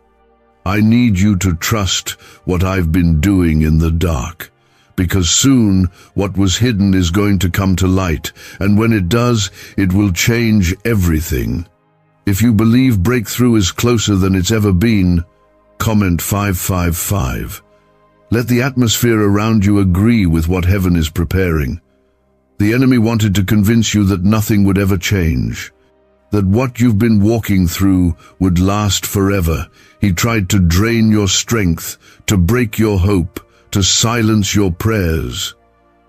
I need you to trust what I've been doing in the dark, because soon what was hidden is going to come to light, and when it does, it will change everything. If you believe breakthrough is closer than it's ever been, comment 555. Let the atmosphere around you agree with what heaven is preparing. The enemy wanted to convince you that nothing would ever change, that what you've been walking through would last forever. He tried to drain your strength, to break your hope, to silence your prayers.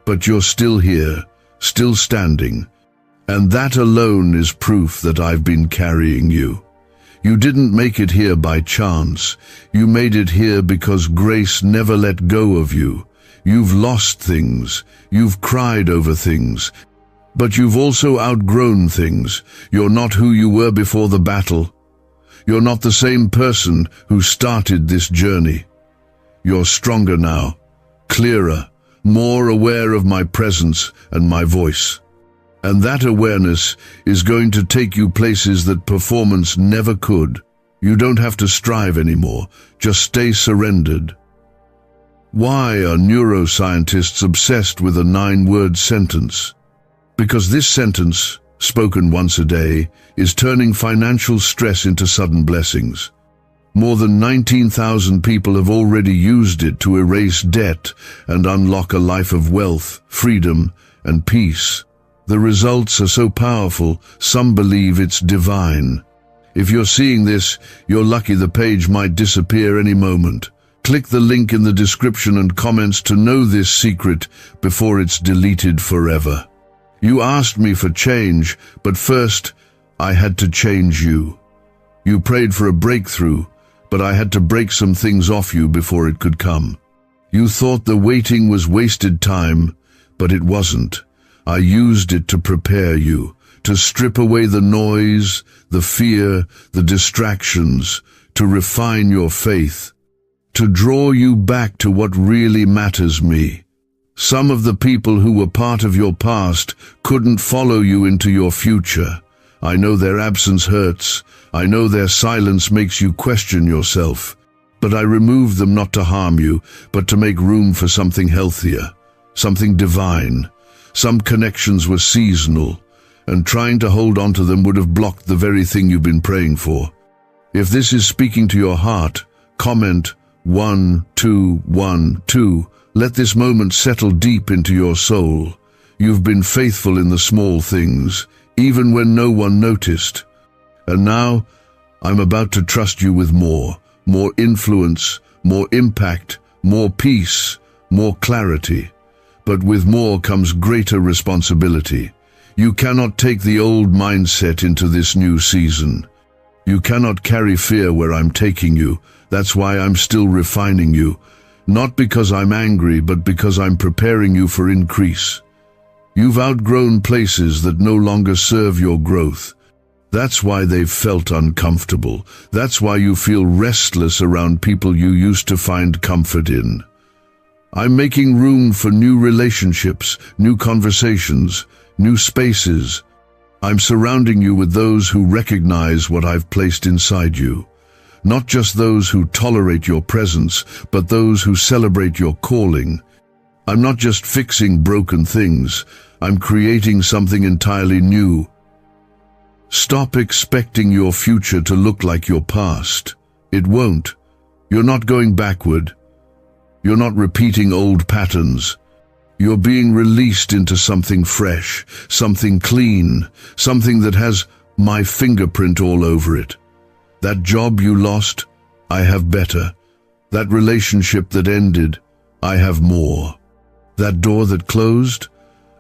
But you're still here, still standing, and that alone is proof that I've been carrying you. You didn't make it here by chance. You made it here because grace never let go of you. You've lost things, you've cried over things, but you've also outgrown things. You're not who you were before the battle. You're not the same person who started this journey. You're stronger now, clearer, more aware of my presence and my voice. And that awareness is going to take you places that performance never could. You don't have to strive anymore, just stay surrendered. Why are neuroscientists obsessed with a 9-word sentence? Because this sentence, spoken once a day, is turning financial stress into sudden blessings. More than 19,000 people have already used it to erase debt and unlock a life of wealth, freedom, and peace. The results are so powerful, some believe it's divine. If you're seeing this, you're lucky. The page might disappear any moment. Click the link in the description and comments to know this secret before it's deleted forever. You asked me for change, but first, I had to change you. You prayed for a breakthrough, but I had to break some things off you before it could come. You thought the waiting was wasted time, but it wasn't. I used it to prepare you, to strip away the noise, the fear, the distractions, to refine your faith, to draw you back to what really matters me. Some of the people who were part of your past couldn't follow you into your future. I know their absence hurts. I know their silence makes you question yourself. But I removed them not to harm you, but to make room for something healthier, something divine. Some connections were seasonal, and trying to hold on to them would have blocked the very thing you've been praying for. If this is speaking to your heart, comment 1212. Let this moment settle deep into your soul. You've been faithful in the small things, even when no one noticed. And now, I'm about to trust you with more influence, more impact, more peace, more clarity. But with more comes greater responsibility. You cannot take the old mindset into this new season. You cannot carry fear where I'm taking you. That's why I'm still refining you. Not because I'm angry, but because I'm preparing you for increase. You've outgrown places that no longer serve your growth. That's why they've felt uncomfortable. That's why you feel restless around people you used to find comfort in. I'm making room for new relationships, new conversations, new spaces. I'm surrounding you with those who recognize what I've placed inside you. Not just those who tolerate your presence, but those who celebrate your calling. I'm not just fixing broken things. I'm creating something entirely new. Stop expecting your future to look like your past. It won't. You're not going backward. You're not repeating old patterns. You're being released into something fresh, something clean, something that has my fingerprint all over it. That job you lost, I have better. That relationship that ended, I have more. That door that closed,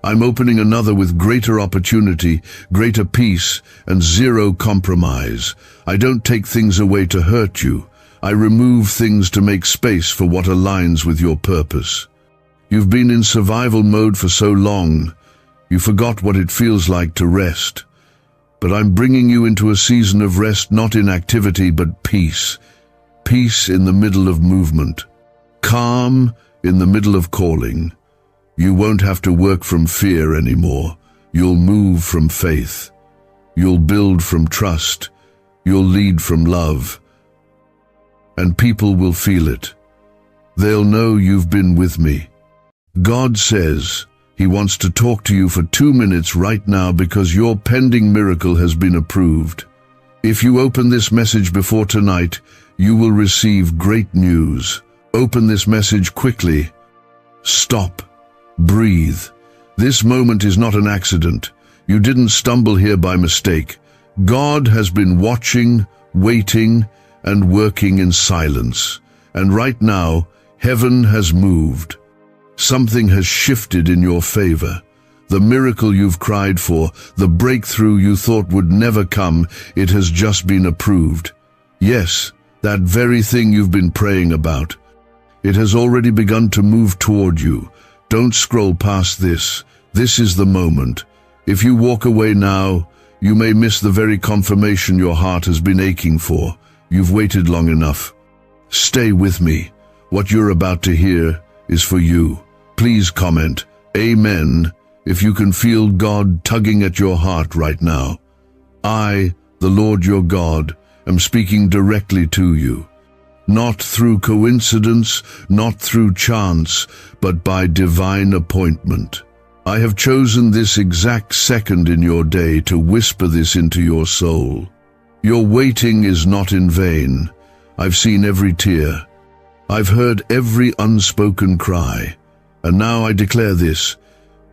I'm opening another with greater opportunity, greater peace, and zero compromise. I don't take things away to hurt you. I remove things to make space for what aligns with your purpose. You've been in survival mode for so long, you forgot what it feels like to rest. But I'm bringing you into a season of rest, not in activity, but peace. Peace in the middle of movement. Calm in the middle of calling. You won't have to work from fear anymore. You'll move from faith. You'll build from trust. You'll lead from love. And people will feel it. They'll know you've been with me. God says He wants to talk to you for 2 minutes right now because your pending miracle has been approved. If you open this message before tonight, you will receive great news. Open this message quickly. Stop. Breathe. This moment is not an accident. You didn't stumble here by mistake. God has been watching, waiting, and working in silence. And right now, heaven has moved. Something has shifted in your favor. The miracle you've cried for, the breakthrough you thought would never come, it has just been approved. Yes, that very thing you've been praying about. It has already begun to move toward you. Don't scroll past this. This is the moment. If you walk away now, you may miss the very confirmation your heart has been aching for. You've waited long enough. Stay with me. What you're about to hear is for you. Please comment, Amen, if you can feel God tugging at your heart right now. I, the Lord your God, am speaking directly to you. Not through coincidence, not through chance, but by divine appointment. I have chosen this exact second in your day to whisper this into your soul. Your waiting is not in vain. I've seen every tear. I've heard every unspoken cry. And now I declare this.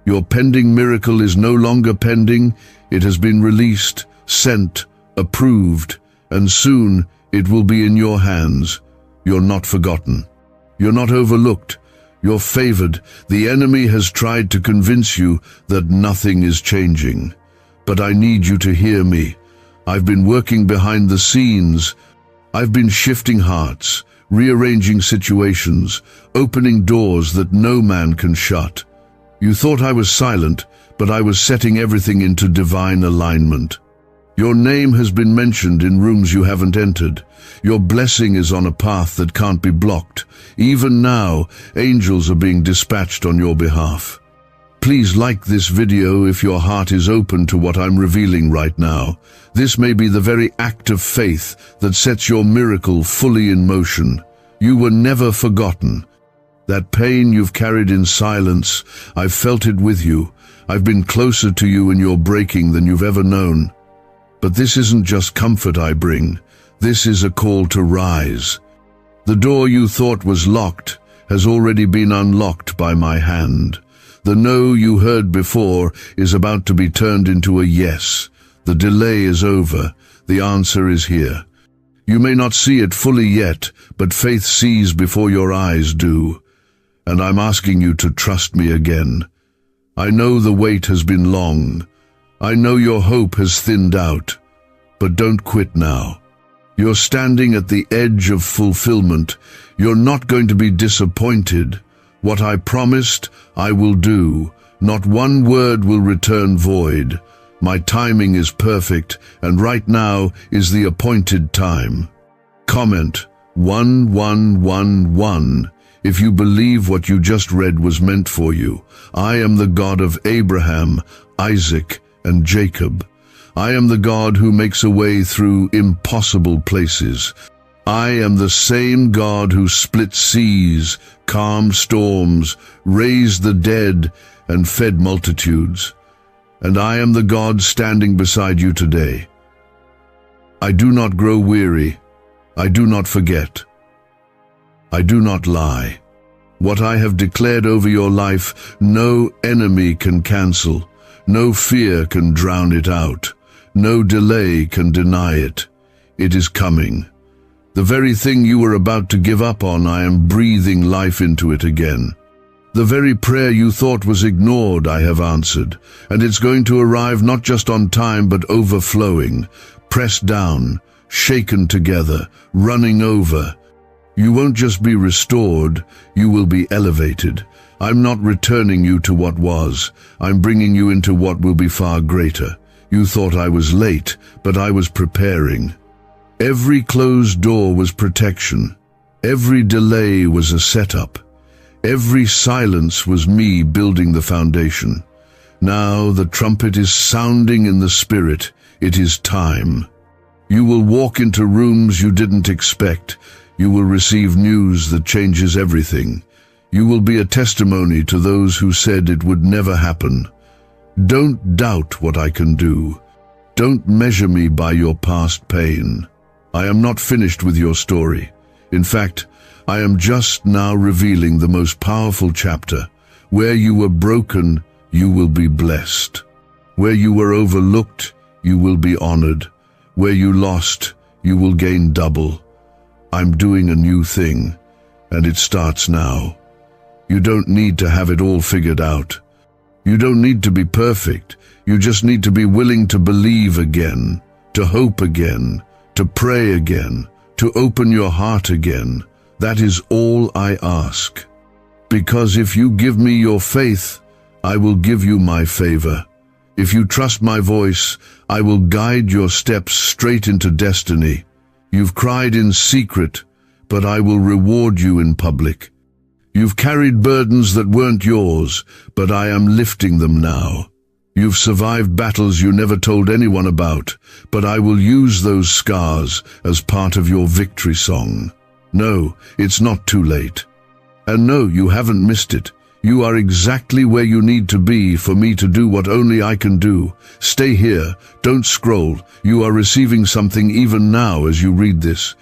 Your pending miracle is no longer pending. It has been released, sent, approved, and soon it will be in your hands. You're not forgotten. You're not overlooked. You're favored. The enemy has tried to convince you that nothing is changing. But I need you to hear me. I've been working behind the scenes. I've been shifting hearts, rearranging situations, opening doors that no man can shut. You thought I was silent, but I was setting everything into divine alignment. Your name has been mentioned in rooms you haven't entered. Your blessing is on a path that can't be blocked. Even now, angels are being dispatched on your behalf. Please like this video if your heart is open to what I'm revealing right now. This may be the very act of faith that sets your miracle fully in motion. You were never forgotten. That pain you've carried in silence, I've felt it with you. I've been closer to you in your breaking than you've ever known. But this isn't just comfort I bring. This is a call to rise. The door you thought was locked has already been unlocked by my hand. The no you heard before is about to be turned into a yes. The delay is over. The answer is here. You may not see it fully yet, but faith sees before your eyes do. And I'm asking you to trust me again. I know the wait has been long. I know your hope has thinned out. But don't quit now. You're standing at the edge of fulfillment. You're not going to be disappointed. What I promised, I will do. Not one word will return void. My timing is perfect, and right now is the appointed time. Comment 1111 if you believe what you just read was meant for you. I am the God of Abraham, Isaac, and Jacob. I am the God who makes a way through impossible places. I am the same God who split seas, calmed storms, raised the dead, and fed multitudes. And I am the God standing beside you today. I do not grow weary. I do not forget. I do not lie. What I have declared over your life, no enemy can cancel. No fear can drown it out. No delay can deny it. It is coming. The very thing you were about to give up on, I am breathing life into it again. The very prayer you thought was ignored, I have answered, and it's going to arrive not just on time but overflowing, pressed down, shaken together, running over. You won't just be restored, you will be elevated. I'm not returning you to what was. I'm bringing you into what will be far greater. You thought I was late, but I was preparing. Every closed door was protection. Every delay was a setup. Every silence was me building the foundation. Now the trumpet is sounding in the spirit. It is time. You will walk into rooms you didn't expect. You will receive news that changes everything. You will be a testimony to those who said it would never happen. Don't doubt what I can do. Don't measure me by your past pain. I am not finished with your story. In fact, I am just now revealing the most powerful chapter. Where you were broken, you will be blessed. Where you were overlooked, you will be honored. Where you lost, you will gain double. I'm doing a new thing, and it starts now. You don't need to have it all figured out. You don't need to be perfect. You just need to be willing to believe again, to hope again, to pray again, to open your heart again. That is all I ask. Because if you give me your faith, I will give you my favor. If you trust my voice, I will guide your steps straight into destiny. You've cried in secret, but I will reward you in public. You've carried burdens that weren't yours, but I am lifting them now. You've survived battles you never told anyone about, but I will use those scars as part of your victory song. No, it's not too late. And no, you haven't missed it. You are exactly where you need to be for me to do what only I can do. Stay here, don't scroll. You are receiving something even now as you read this.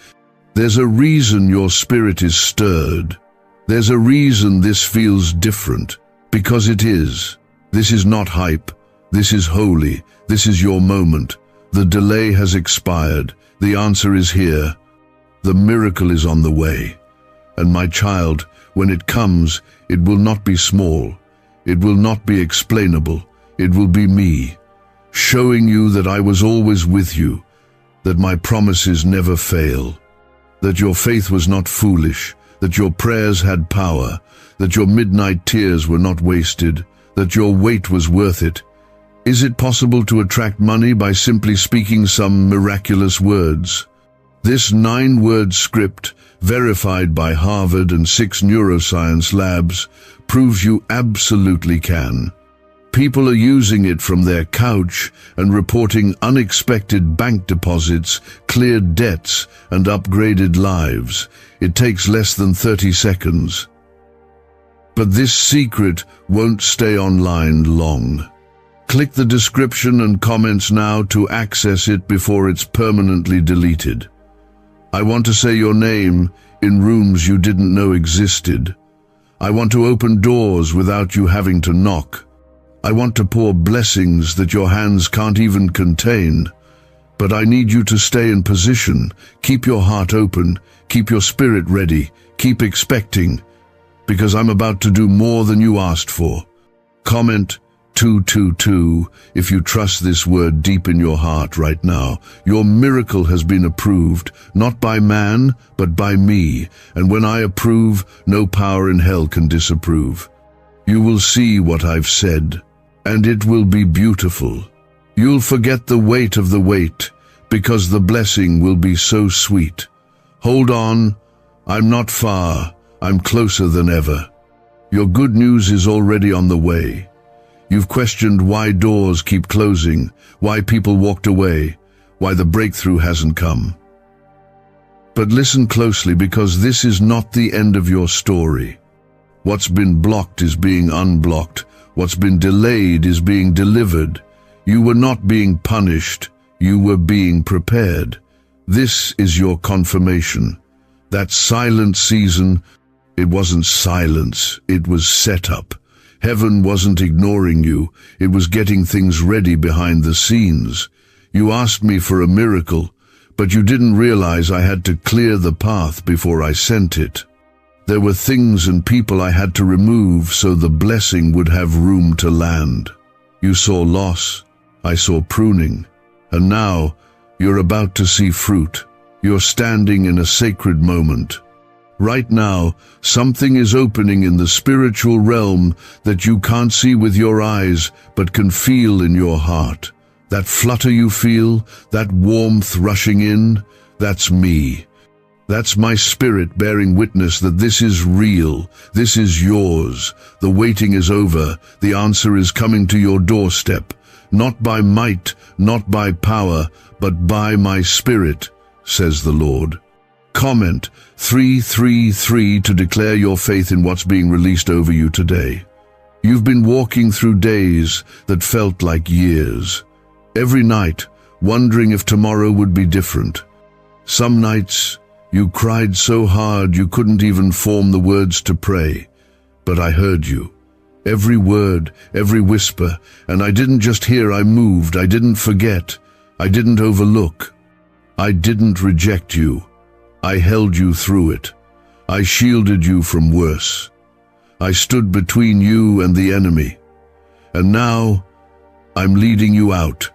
There's a reason your spirit is stirred. There's a reason this feels different. Because it is. This is not hype. This is holy. This is your moment. The delay has expired. The answer is here. The miracle is on the way. And my child, when it comes, it will not be small. It will not be explainable. It will be me, showing you that I was always with you, that my promises never fail, that your faith was not foolish, that your prayers had power, that your midnight tears were not wasted, that your wait was worth it. Is it possible to attract money by simply speaking some miraculous words? This 9-word script, verified by Harvard and 6 neuroscience labs, proves you absolutely can. People are using it from their couch and reporting unexpected bank deposits, cleared debts, and upgraded lives. It takes less than 30 seconds. But this secret won't stay online long. Click the description and comments now to access it before it's permanently deleted. I want to say your name in rooms you didn't know existed. I want to open doors without you having to knock. I want to pour blessings that your hands can't even contain. But I need you to stay in position. Keep your heart open. Keep your spirit ready. Keep expecting. Because I'm about to do more than you asked for. Comment 222 if you trust this word deep in your heart right now. Your miracle has been approved, not by man, but by me. And when I approve, no power in hell can disapprove. You will see what I've said, and it will be beautiful. You'll forget the weight of the wait, because the blessing will be so sweet. Hold on, I'm not far, I'm closer than ever. Your good news is already on the way. You've questioned why doors keep closing, why people walked away, why the breakthrough hasn't come. But listen closely, because this is not the end of your story. What's been blocked is being unblocked. What's been delayed is being delivered. You were not being punished, you were being prepared. This is your confirmation. That silent season, it wasn't silence, it was set up. Heaven wasn't ignoring you, it was getting things ready behind the scenes. You asked me for a miracle, but you didn't realize I had to clear the path before I sent it. There were things and people I had to remove so the blessing would have room to land. You saw loss, I saw pruning, and now you're about to see fruit. You're standing in a sacred moment. Right now, something is opening in the spiritual realm that you can't see with your eyes, but can feel in your heart. That flutter you feel, that warmth rushing in, that's me. That's my spirit bearing witness that this is real, this is yours. The waiting is over, the answer is coming to your doorstep. Not by might, not by power, but by my spirit, says the Lord. Comment 333 to declare your faith in what's being released over you today. You've been walking through days that felt like years. Every night, wondering if tomorrow would be different. Some nights, you cried so hard you couldn't even form the words to pray. But I heard you. Every word, every whisper, and I didn't just hear, I moved. I didn't forget. I didn't overlook. I didn't reject you. I held you through it. I shielded you from worse. I stood between you and the enemy. And now, I'm leading you out.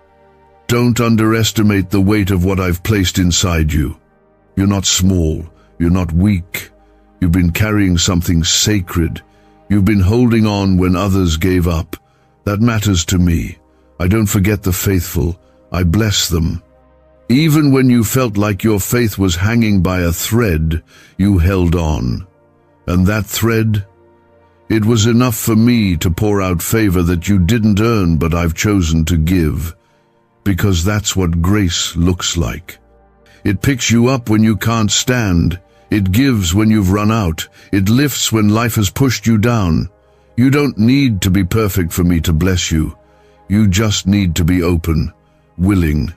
Don't underestimate the weight of what I've placed inside you. You're not small. You're not weak. You've been carrying something sacred. You've been holding on when others gave up. That matters to me. I don't forget the faithful. I bless them. Even when you felt like your faith was hanging by a thread, you held on. And that thread? It was enough for me to pour out favor that you didn't earn, but I've chosen to give. Because that's what grace looks like. It picks you up when you can't stand. It gives when you've run out. It lifts when life has pushed you down. You don't need to be perfect for me to bless you. You just need to be open, willing,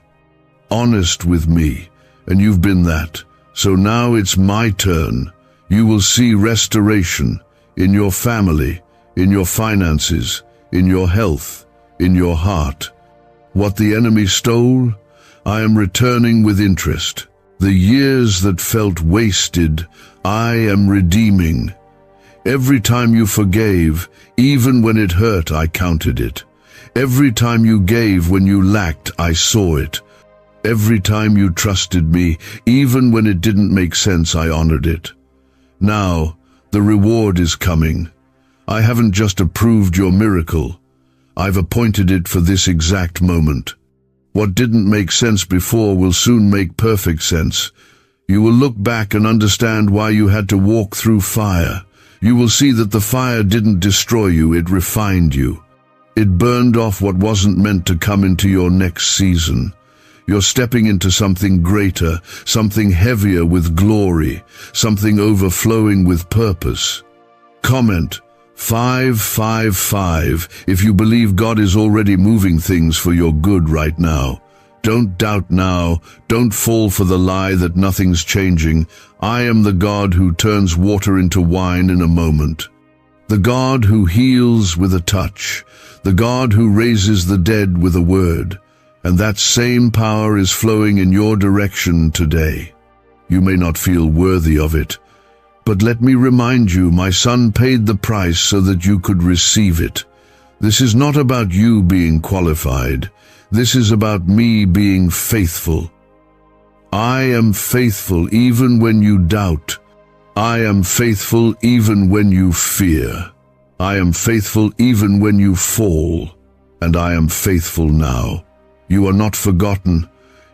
honest with me, and you've been that. So now it's my turn. You will see restoration in your family, in your finances, in your health, in your heart. What the enemy stole, I am returning with interest. The years that felt wasted, I am redeeming. Every time you forgave, even when it hurt, I counted it. Every time you gave when you lacked, I saw it. Every time you trusted me, even when it didn't make sense, I honored it. Now, the reward is coming. I haven't just approved your miracle. I've appointed it for this exact moment. What didn't make sense before will soon make perfect sense. You will look back and understand why you had to walk through fire. You will see that the fire didn't destroy you, it refined you. It burned off what wasn't meant to come into your next season. You're stepping into something greater, something heavier with glory, something overflowing with purpose. Comment 555 if you believe God is already moving things for your good right now. Don't doubt now. Don't fall for the lie that nothing's changing. I am the God who turns water into wine in a moment. The God who heals with a touch. The God who raises the dead with a word. And that same power is flowing in your direction today. You may not feel worthy of it, but let me remind you, my son paid the price so that you could receive it. This is not about you being qualified. This is about me being faithful. I am faithful even when you doubt. I am faithful even when you fear. I am faithful even when you fall. And I am faithful now. You are not forgotten.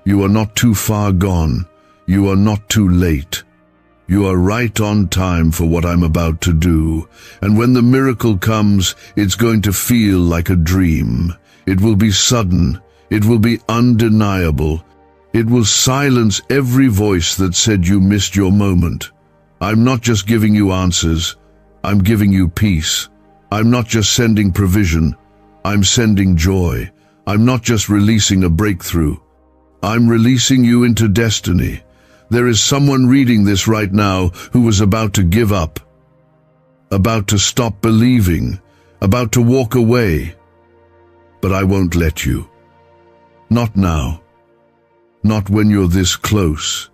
You are not too far gone. You are not too late. You are right on time for what I'm about to do. And when the miracle comes, it's going to feel like a dream. It will be sudden. It will be undeniable. It will silence every voice that said you missed your moment. I'm not just giving you answers. I'm giving you peace. I'm not just sending provision. I'm sending joy. I'm not just releasing a breakthrough. I'm releasing you into destiny. There is someone reading this right now who was about to give up, about to stop believing, about to walk away. But I won't let you. Not now. Not when you're this close.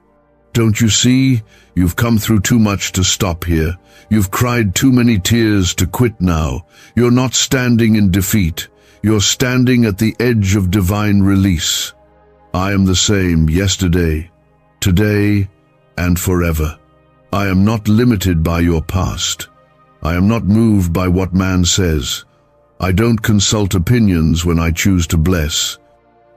Don't you see? You've come through too much to stop here. You've cried too many tears to quit now. You're not standing in defeat. You're standing at the edge of divine release. I am the same yesterday, today, and forever. I am not limited by your past. I am not moved by what man says. I don't consult opinions when I choose to bless.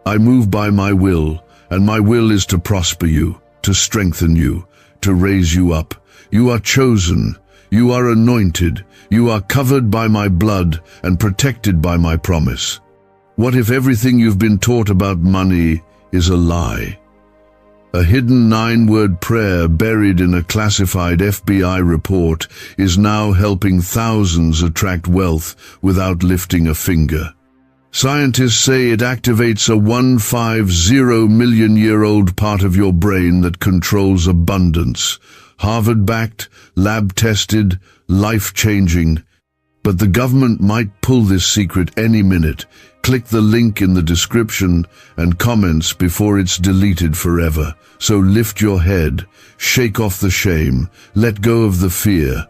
I move by my will, and my will is to prosper you, to strengthen you, to raise you up. You are chosen. You are anointed. You are covered by my blood and protected by my promise. What if everything you've been taught about money is a lie? A hidden 9-word prayer buried in a classified FBI report is now helping thousands attract wealth without lifting a finger. Scientists say it activates a 150-million-year-old part of your brain that controls abundance. Harvard-backed, lab-tested, life-changing. But the government might pull this secret any minute. Click the link in the description and comments before it's deleted forever. So lift your head, shake off the shame, let go of the fear.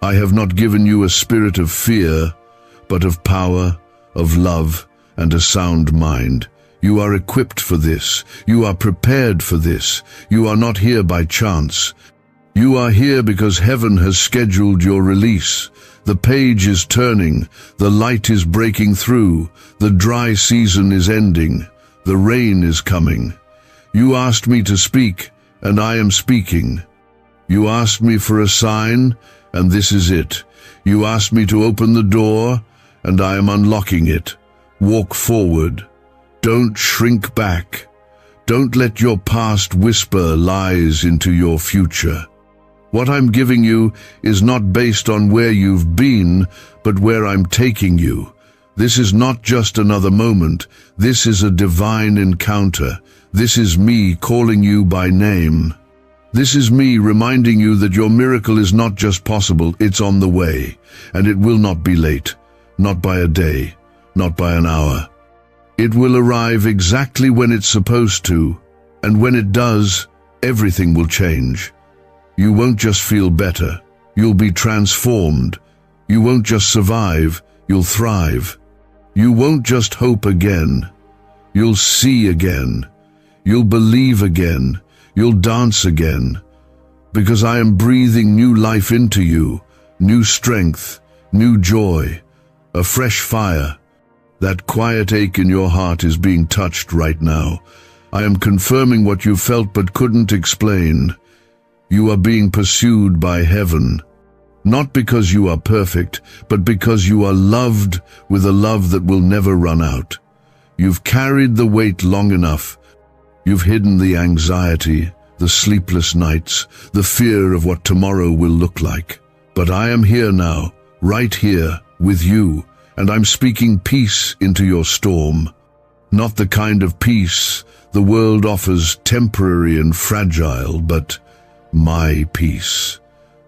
I have not given you a spirit of fear, but of power, of love, and a sound mind. You are equipped for this. You are prepared for this. You are not here by chance. You are here because heaven has scheduled your release. The page is turning, the light is breaking through, the dry season is ending, the rain is coming. You asked me to speak, and I am speaking. You asked me for a sign, and this is it. You asked me to open the door, and I am unlocking it. Walk forward. Don't shrink back. Don't let your past whisper lies into your future. What I'm giving you is not based on where you've been, but where I'm taking you. This is not just another moment. This is a divine encounter. This is me calling you by name. This is me reminding you that your miracle is not just possible, it's on the way, and it will not be late, not by a day, not by an hour. It will arrive exactly when it's supposed to, and when it does, everything will change. You won't just feel better, you'll be transformed. You won't just survive, you'll thrive. You won't just hope again, you'll see again. You'll believe again, you'll dance again. Because I am breathing new life into you, new strength, new joy, a fresh fire. That quiet ache in your heart is being touched right now. I am confirming what you felt but couldn't explain. You are being pursued by heaven. Not because you are perfect, but because you are loved with a love that will never run out. You've carried the weight long enough. You've hidden the anxiety, the sleepless nights, the fear of what tomorrow will look like. But I am here now, right here, with you, and I'm speaking peace into your storm. Not the kind of peace the world offers, temporary and fragile, but my peace.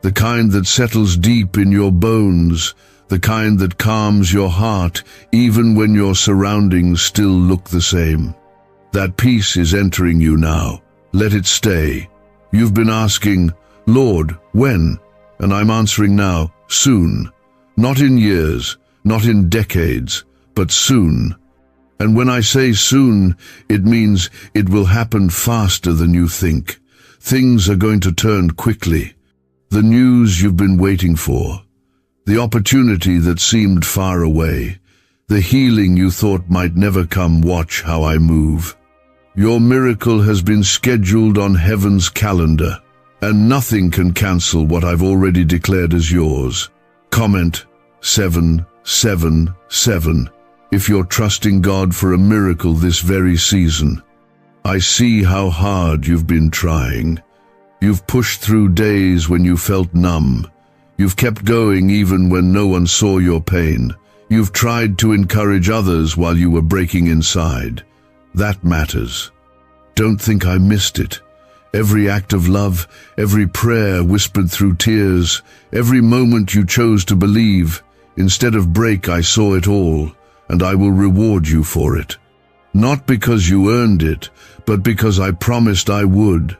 The kind that settles deep in your bones, the kind that calms your heart even when your surroundings still look the same. That peace is entering you now. Let it stay. You've been asking, Lord, when? And I'm answering now, soon. Not in years, not in decades, but soon. And when I say soon, it means it will happen faster than you think. Things are going to turn quickly. The news you've been waiting for. The opportunity that seemed far away. The healing you thought might never come. Watch how I move. Your miracle has been scheduled on heaven's calendar, and nothing can cancel what I've already declared as yours. Comment 777 if you're trusting God for a miracle this very season. I see how hard you've been trying. You've pushed through days when you felt numb. You've kept going even when no one saw your pain. You've tried to encourage others while you were breaking inside. That matters. Don't think I missed it. Every act of love, every prayer whispered through tears, every moment you chose to believe. Instead of break, I saw it all, and I will reward you for it. Not because you earned it, but because I promised I would.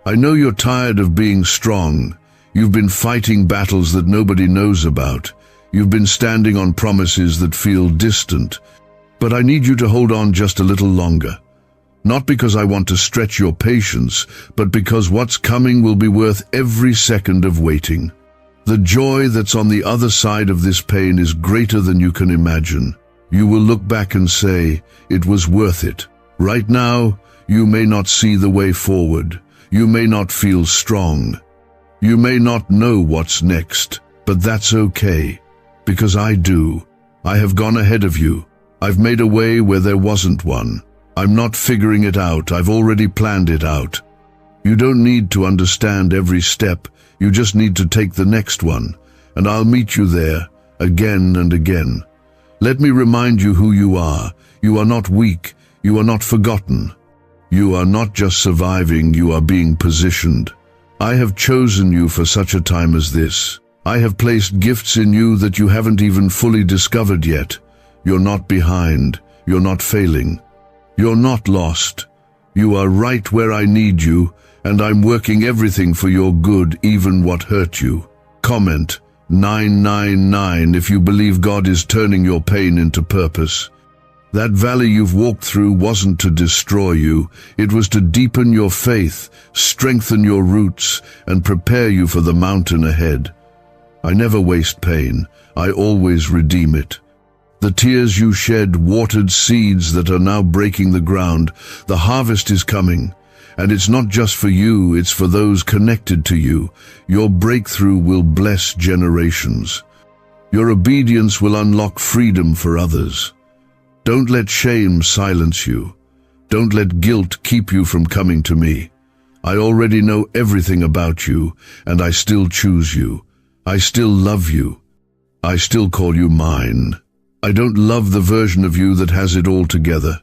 I know you're tired of being strong. You've been fighting battles that nobody knows about. You've been standing on promises that feel distant. But I need you to hold on just a little longer. Not because I want to stretch your patience, but because what's coming will be worth every second of waiting. The joy that's on the other side of this pain is greater than you can imagine. You will look back and say, it was worth it. Right now, you may not see the way forward. You may not feel strong. You may not know what's next, but that's okay, because I do. I have gone ahead of you. I've made a way where there wasn't one. I'm not figuring it out. I've already planned it out. You don't need to understand every step. You just need to take the next one, and I'll meet you there again and again. Let me remind you who you are. You are not weak. You are not forgotten. You are not just surviving, you are being positioned. I have chosen you for such a time as this. I have placed gifts in you that you haven't even fully discovered yet. You're not behind. You're not failing. You're not lost. You are right where I need you, and I'm working everything for your good, even what hurt you. Comment 999 if you believe God is turning your pain into purpose. That valley you've walked through wasn't to destroy you. It was to deepen your faith, strengthen your roots, and prepare you for the mountain ahead. I never waste pain. I always redeem it. The tears you shed watered seeds that are now breaking the ground. The harvest is coming. And it's not just for you, it's for those connected to you. Your breakthrough will bless generations. Your obedience will unlock freedom for others. Don't let shame silence you. Don't let guilt keep you from coming to me. I already know everything about you, and I still choose you. I still love you. I still call you mine. I don't love the version of you that has it all together.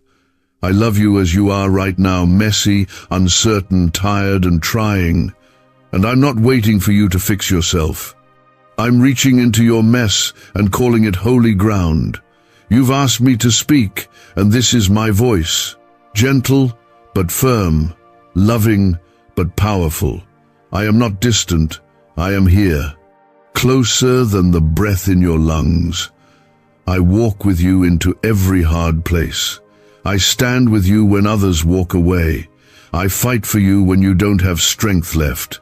I love you as you are right now, messy, uncertain, tired, and trying. And I'm not waiting for you to fix yourself. I'm reaching into your mess and calling it holy ground. You've asked me to speak, and this is my voice. Gentle, but firm. Loving, but powerful. I am not distant. I am here. Closer than the breath in your lungs. I walk with you into every hard place. I stand with you when others walk away. I fight for you when you don't have strength left.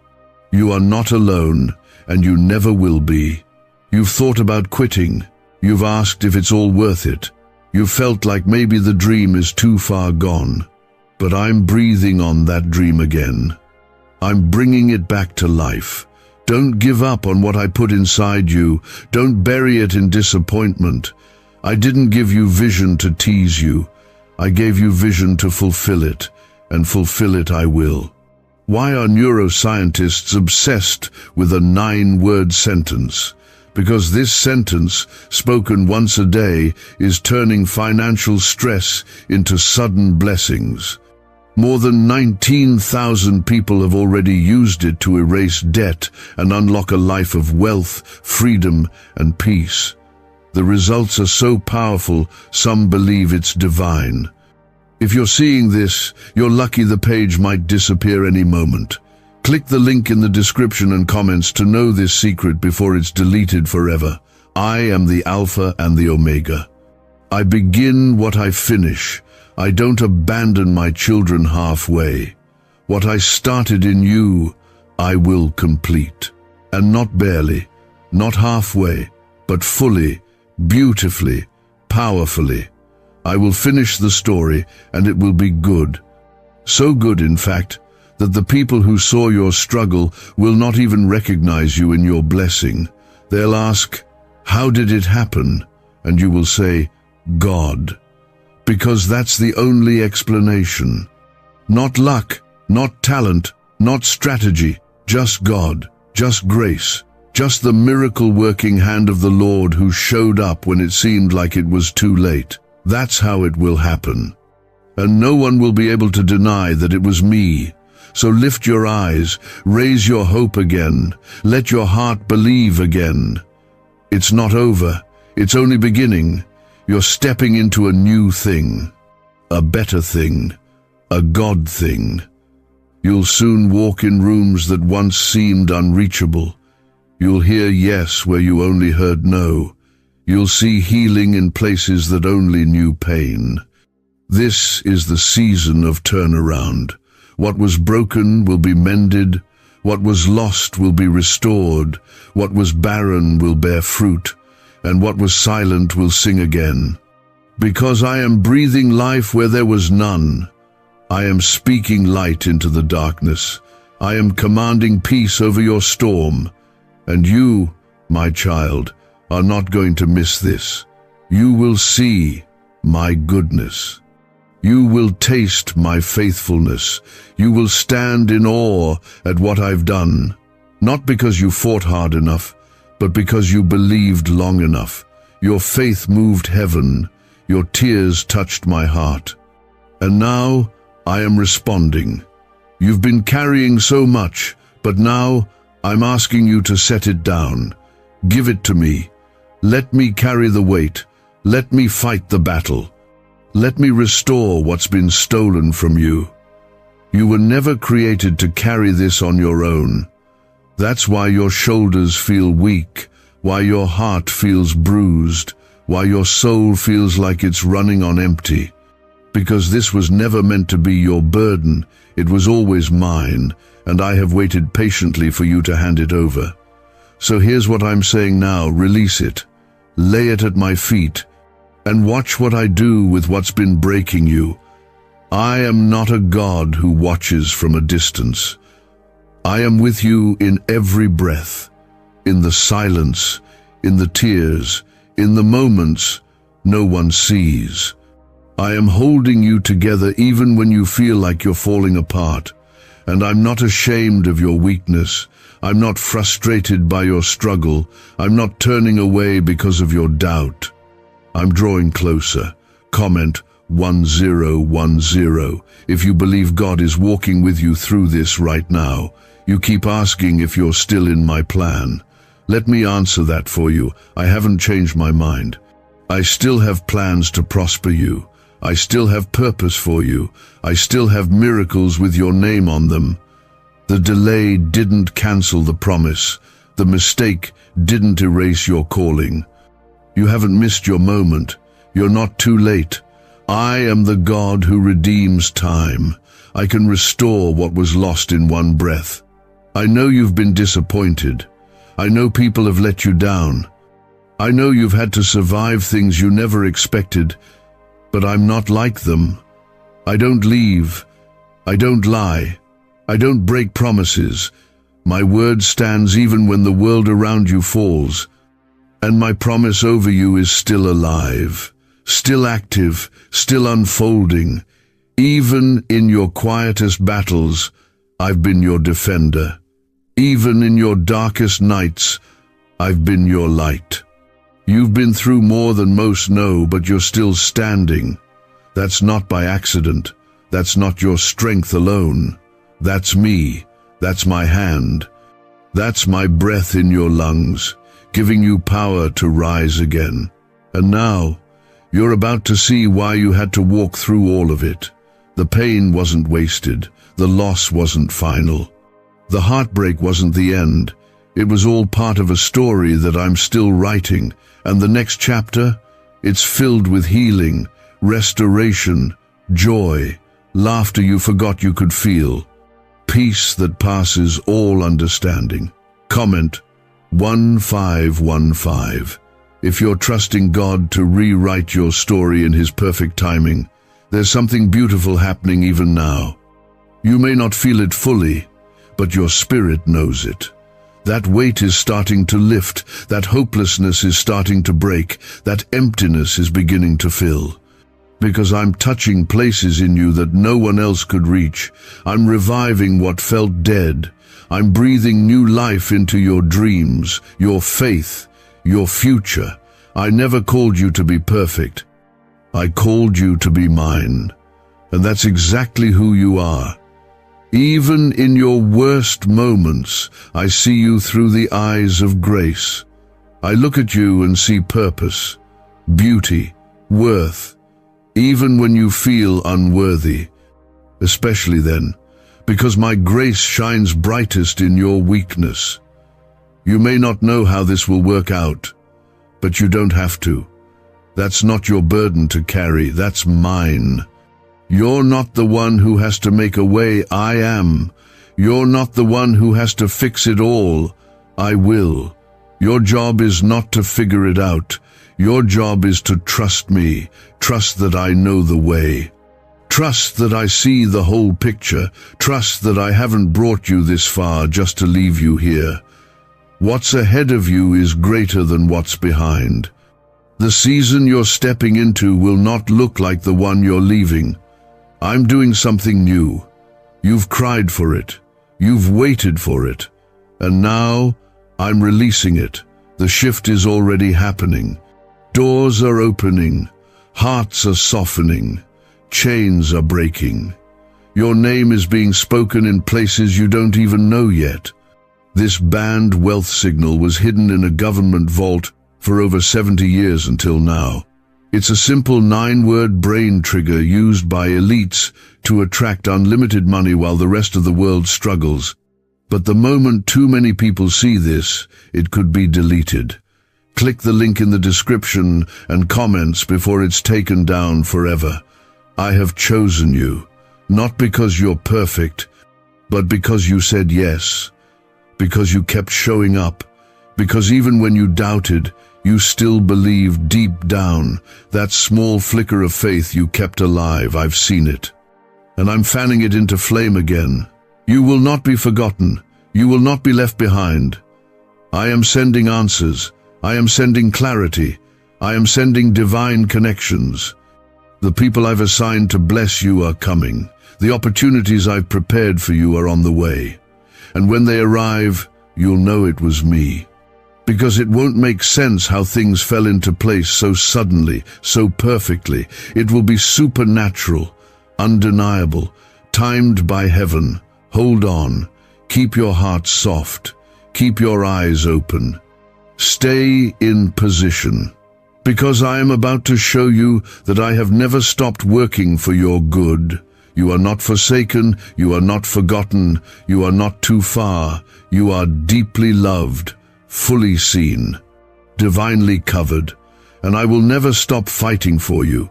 You are not alone, and you never will be. You've thought about quitting. You've asked if it's all worth it. You've felt like maybe the dream is too far gone. But I'm breathing on that dream again. I'm bringing it back to life. Don't give up on what I put inside you. Don't bury it in disappointment. I didn't give you vision to tease you. I gave you vision to fulfill it, and fulfill it I will. Why are neuroscientists obsessed with a 9-word sentence? Because this sentence, spoken once a day, is turning financial stress into sudden blessings. More than 19,000 people have already used it to erase debt and unlock a life of wealth, freedom, and peace. The results are so powerful, some believe it's divine. If you're seeing this, you're lucky the page might disappear any moment. Click the link in the description and comments to know this secret before it's deleted forever. I am the Alpha and the Omega. I begin what I finish. I don't abandon my children halfway. What I started in you, I will complete. And not barely, not halfway, but fully, beautifully, powerfully. I will finish the story, and it will be good. So good, in fact, that the people who saw your struggle will not even recognize you in your blessing. They'll ask, "How did it happen?" And you will say, "God." Because that's the only explanation. Not luck, not talent, not strategy, just God, just grace. Just the miracle-working hand of the Lord who showed up when it seemed like it was too late. That's how it will happen. And no one will be able to deny that it was me. So lift your eyes, raise your hope again, let your heart believe again. It's not over, it's only beginning. You're stepping into a new thing, a better thing, a God thing. You'll soon walk in rooms that once seemed unreachable. You'll hear yes where you only heard no. You'll see healing in places that only knew pain. This is the season of turnaround. What was broken will be mended. What was lost will be restored. What was barren will bear fruit. And what was silent will sing again. Because I am breathing life where there was none. I am speaking light into the darkness. I am commanding peace over your storm. And you, my child, are not going to miss this. You will see my goodness. You will taste my faithfulness. You will stand in awe at what I've done. Not because you fought hard enough, but because you believed long enough. Your faith moved heaven. Your tears touched my heart. And now I am responding. You've been carrying so much, but now I'm asking you to set it down. Give it to me. Let me carry the weight. Let me fight the battle. Let me restore what's been stolen from you. You were never created to carry this on your own. That's why your shoulders feel weak, why your heart feels bruised, why your soul feels like it's running on empty. Because this was never meant to be your burden, it was always mine, and I have waited patiently for you to hand it over. So here's what I'm saying now: release it, lay it at my feet, and watch what I do with what's been breaking you. I am not a God who watches from a distance. I am with you in every breath, in the silence, in the tears, in the moments no one sees. I am holding you together even when you feel like you're falling apart. And I'm not ashamed of your weakness. I'm not frustrated by your struggle. I'm not turning away because of your doubt. I'm drawing closer. Comment 1010 if you believe God is walking with you through this right now. You keep asking if you're still in my plan. Let me answer that for you. I haven't changed my mind. I still have plans to prosper you. I still have purpose for you. I still have miracles with your name on them. The delay didn't cancel the promise. The mistake didn't erase your calling. You haven't missed your moment. You're not too late. I am the God who redeems time. I can restore what was lost in one breath. I know you've been disappointed. I know people have let you down. I know you've had to survive things you never expected, but I'm not like them. I don't leave. I don't lie. I don't break promises. My word stands even when the world around you falls. And my promise over you is still alive, still active, still unfolding. Even in your quietest battles, I've been your defender. Even in your darkest nights, I've been your light. You've been through more than most know, but you're still standing. That's not by accident. That's not your strength alone. That's me. That's my hand. That's my breath in your lungs, giving you power to rise again. And now, you're about to see why you had to walk through all of it. The pain wasn't wasted. The loss wasn't final. The heartbreak wasn't the end. It was all part of a story that I'm still writing. And the next chapter, it's filled with healing, restoration, joy, laughter you forgot you could feel, peace that passes all understanding. Comment 1515. If you're trusting God to rewrite your story in His perfect timing, there's something beautiful happening even now. You may not feel it fully, but your spirit knows it. That weight is starting to lift, that hopelessness is starting to break, that emptiness is beginning to fill. Because I'm touching places in you that no one else could reach. I'm reviving what felt dead. I'm breathing new life into your dreams, your faith, your future. I never called you to be perfect. I called you to be mine. And that's exactly who you are. Even in your worst moments, I see you through the eyes of grace. I look at you and see purpose, beauty, worth, even when you feel unworthy. Especially then, because my grace shines brightest in your weakness. You may not know how this will work out, but you don't have to. That's not your burden to carry, that's mine. You're not the one who has to make a way, I am. You're not the one who has to fix it all, I will. Your job is not to figure it out. Your job is to trust me, trust that I know the way. Trust that I see the whole picture, trust that I haven't brought you this far just to leave you here. What's ahead of you is greater than what's behind. The season you're stepping into will not look like the one you're leaving. I'm doing something new. You've cried for it. You've waited for it. And now, I'm releasing it. The shift is already happening. Doors are opening. Hearts are softening. Chains are breaking. Your name is being spoken in places you don't even know yet. This banned wealth signal was hidden in a government vault for over 70 years until now. It's a simple 9-word brain trigger used by elites to attract unlimited money while the rest of the world struggles. But the moment too many people see this, it could be deleted. Click the link in the description and comments before it's taken down forever. I have chosen you, not because you're perfect, but because you said yes, because you kept showing up, because even when you doubted, you still believed deep down. That small flicker of faith you kept alive, I've seen it. And I'm fanning it into flame again. You will not be forgotten. You will not be left behind. I am sending answers. I am sending clarity. I am sending divine connections. The people I've assigned to bless you are coming. The opportunities I've prepared for you are on the way. And when they arrive, you'll know it was me. Because it won't make sense how things fell into place so suddenly, so perfectly. It will be supernatural, undeniable, timed by heaven. Hold on. Keep your heart soft. Keep your eyes open. Stay in position. Because I am about to show you that I have never stopped working for your good. You are not forsaken. You are not forgotten. You are not too far. You are deeply loved, fully seen, divinely covered, and I will never stop fighting for you.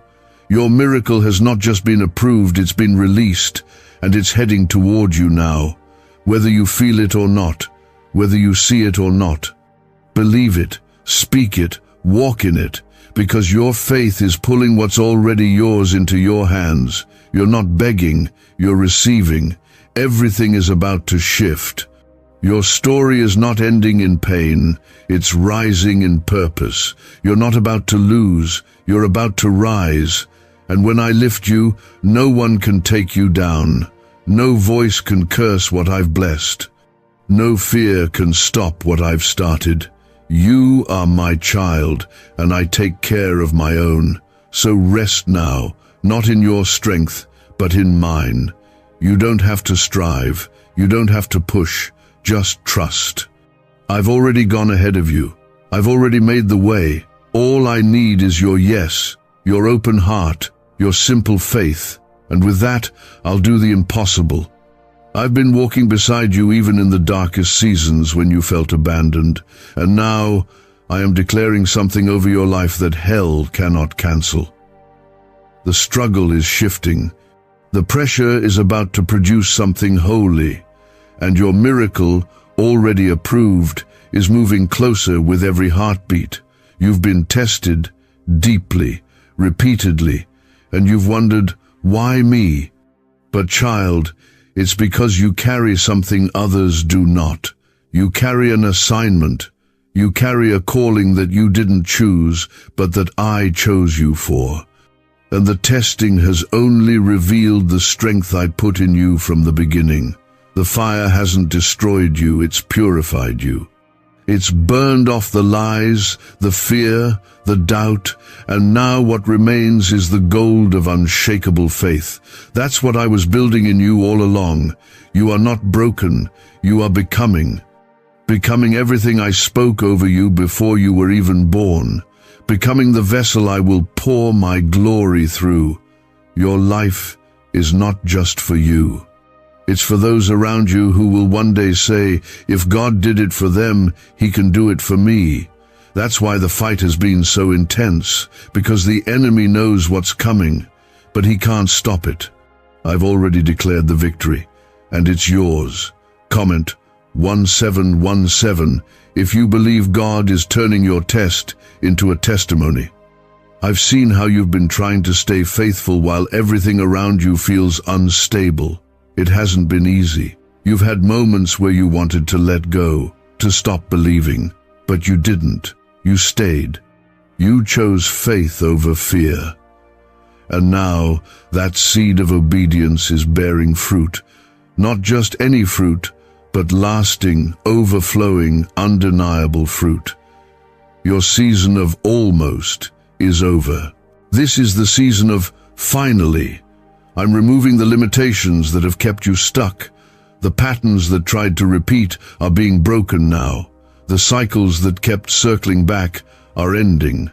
Your miracle has not just been approved, it's been released, and it's heading toward you now. Whether you feel it or not, whether you see it or not, believe it, speak it, walk in it, because your faith is pulling what's already yours into your hands. You're not begging, you're receiving. Everything is about to shift. Your story is not ending in pain, it's rising in purpose. You're not about to lose, you're about to rise. And when I lift you, no one can take you down. No voice can curse what I've blessed. No fear can stop what I've started. You are my child, and I take care of my own. So rest now, not in your strength, but in mine. You don't have to strive, you don't have to push, just trust. I've already gone ahead of you. I've already made the way. All I need is your yes, your open heart, your simple faith. And with that, I'll do the impossible. I've been walking beside you even in the darkest seasons when you felt abandoned. And now, I am declaring something over your life that hell cannot cancel. The struggle is shifting. The pressure is about to produce something holy. And your miracle, already approved, is moving closer with every heartbeat. You've been tested deeply, repeatedly, and you've wondered, why me? But child, it's because you carry something others do not. You carry an assignment. You carry a calling that you didn't choose, but that I chose you for. And the testing has only revealed the strength I put in you from the beginning. The fire hasn't destroyed you, it's purified you. It's burned off the lies, the fear, the doubt, and now what remains is the gold of unshakable faith. That's what I was building in you all along. You are not broken, you are becoming. Becoming everything I spoke over you before you were even born. Becoming the vessel I will pour my glory through. Your life is not just for you. It's for those around you who will one day say, if God did it for them, He can do it for me. That's why the fight has been so intense, because the enemy knows what's coming, but he can't stop it. I've already declared the victory, and it's yours. Comment 1717 if you believe God is turning your test into a testimony. I've seen how you've been trying to stay faithful while everything around you feels unstable. It hasn't been easy. You've had moments where you wanted to let go, to stop believing, but you didn't. You stayed. You chose faith over fear. And now that seed of obedience is bearing fruit. Not just any fruit, but lasting, overflowing, undeniable fruit. Your season of almost is over. This is the season of finally. I'm removing the limitations that have kept you stuck. The patterns that tried to repeat are being broken now. The cycles that kept circling back are ending.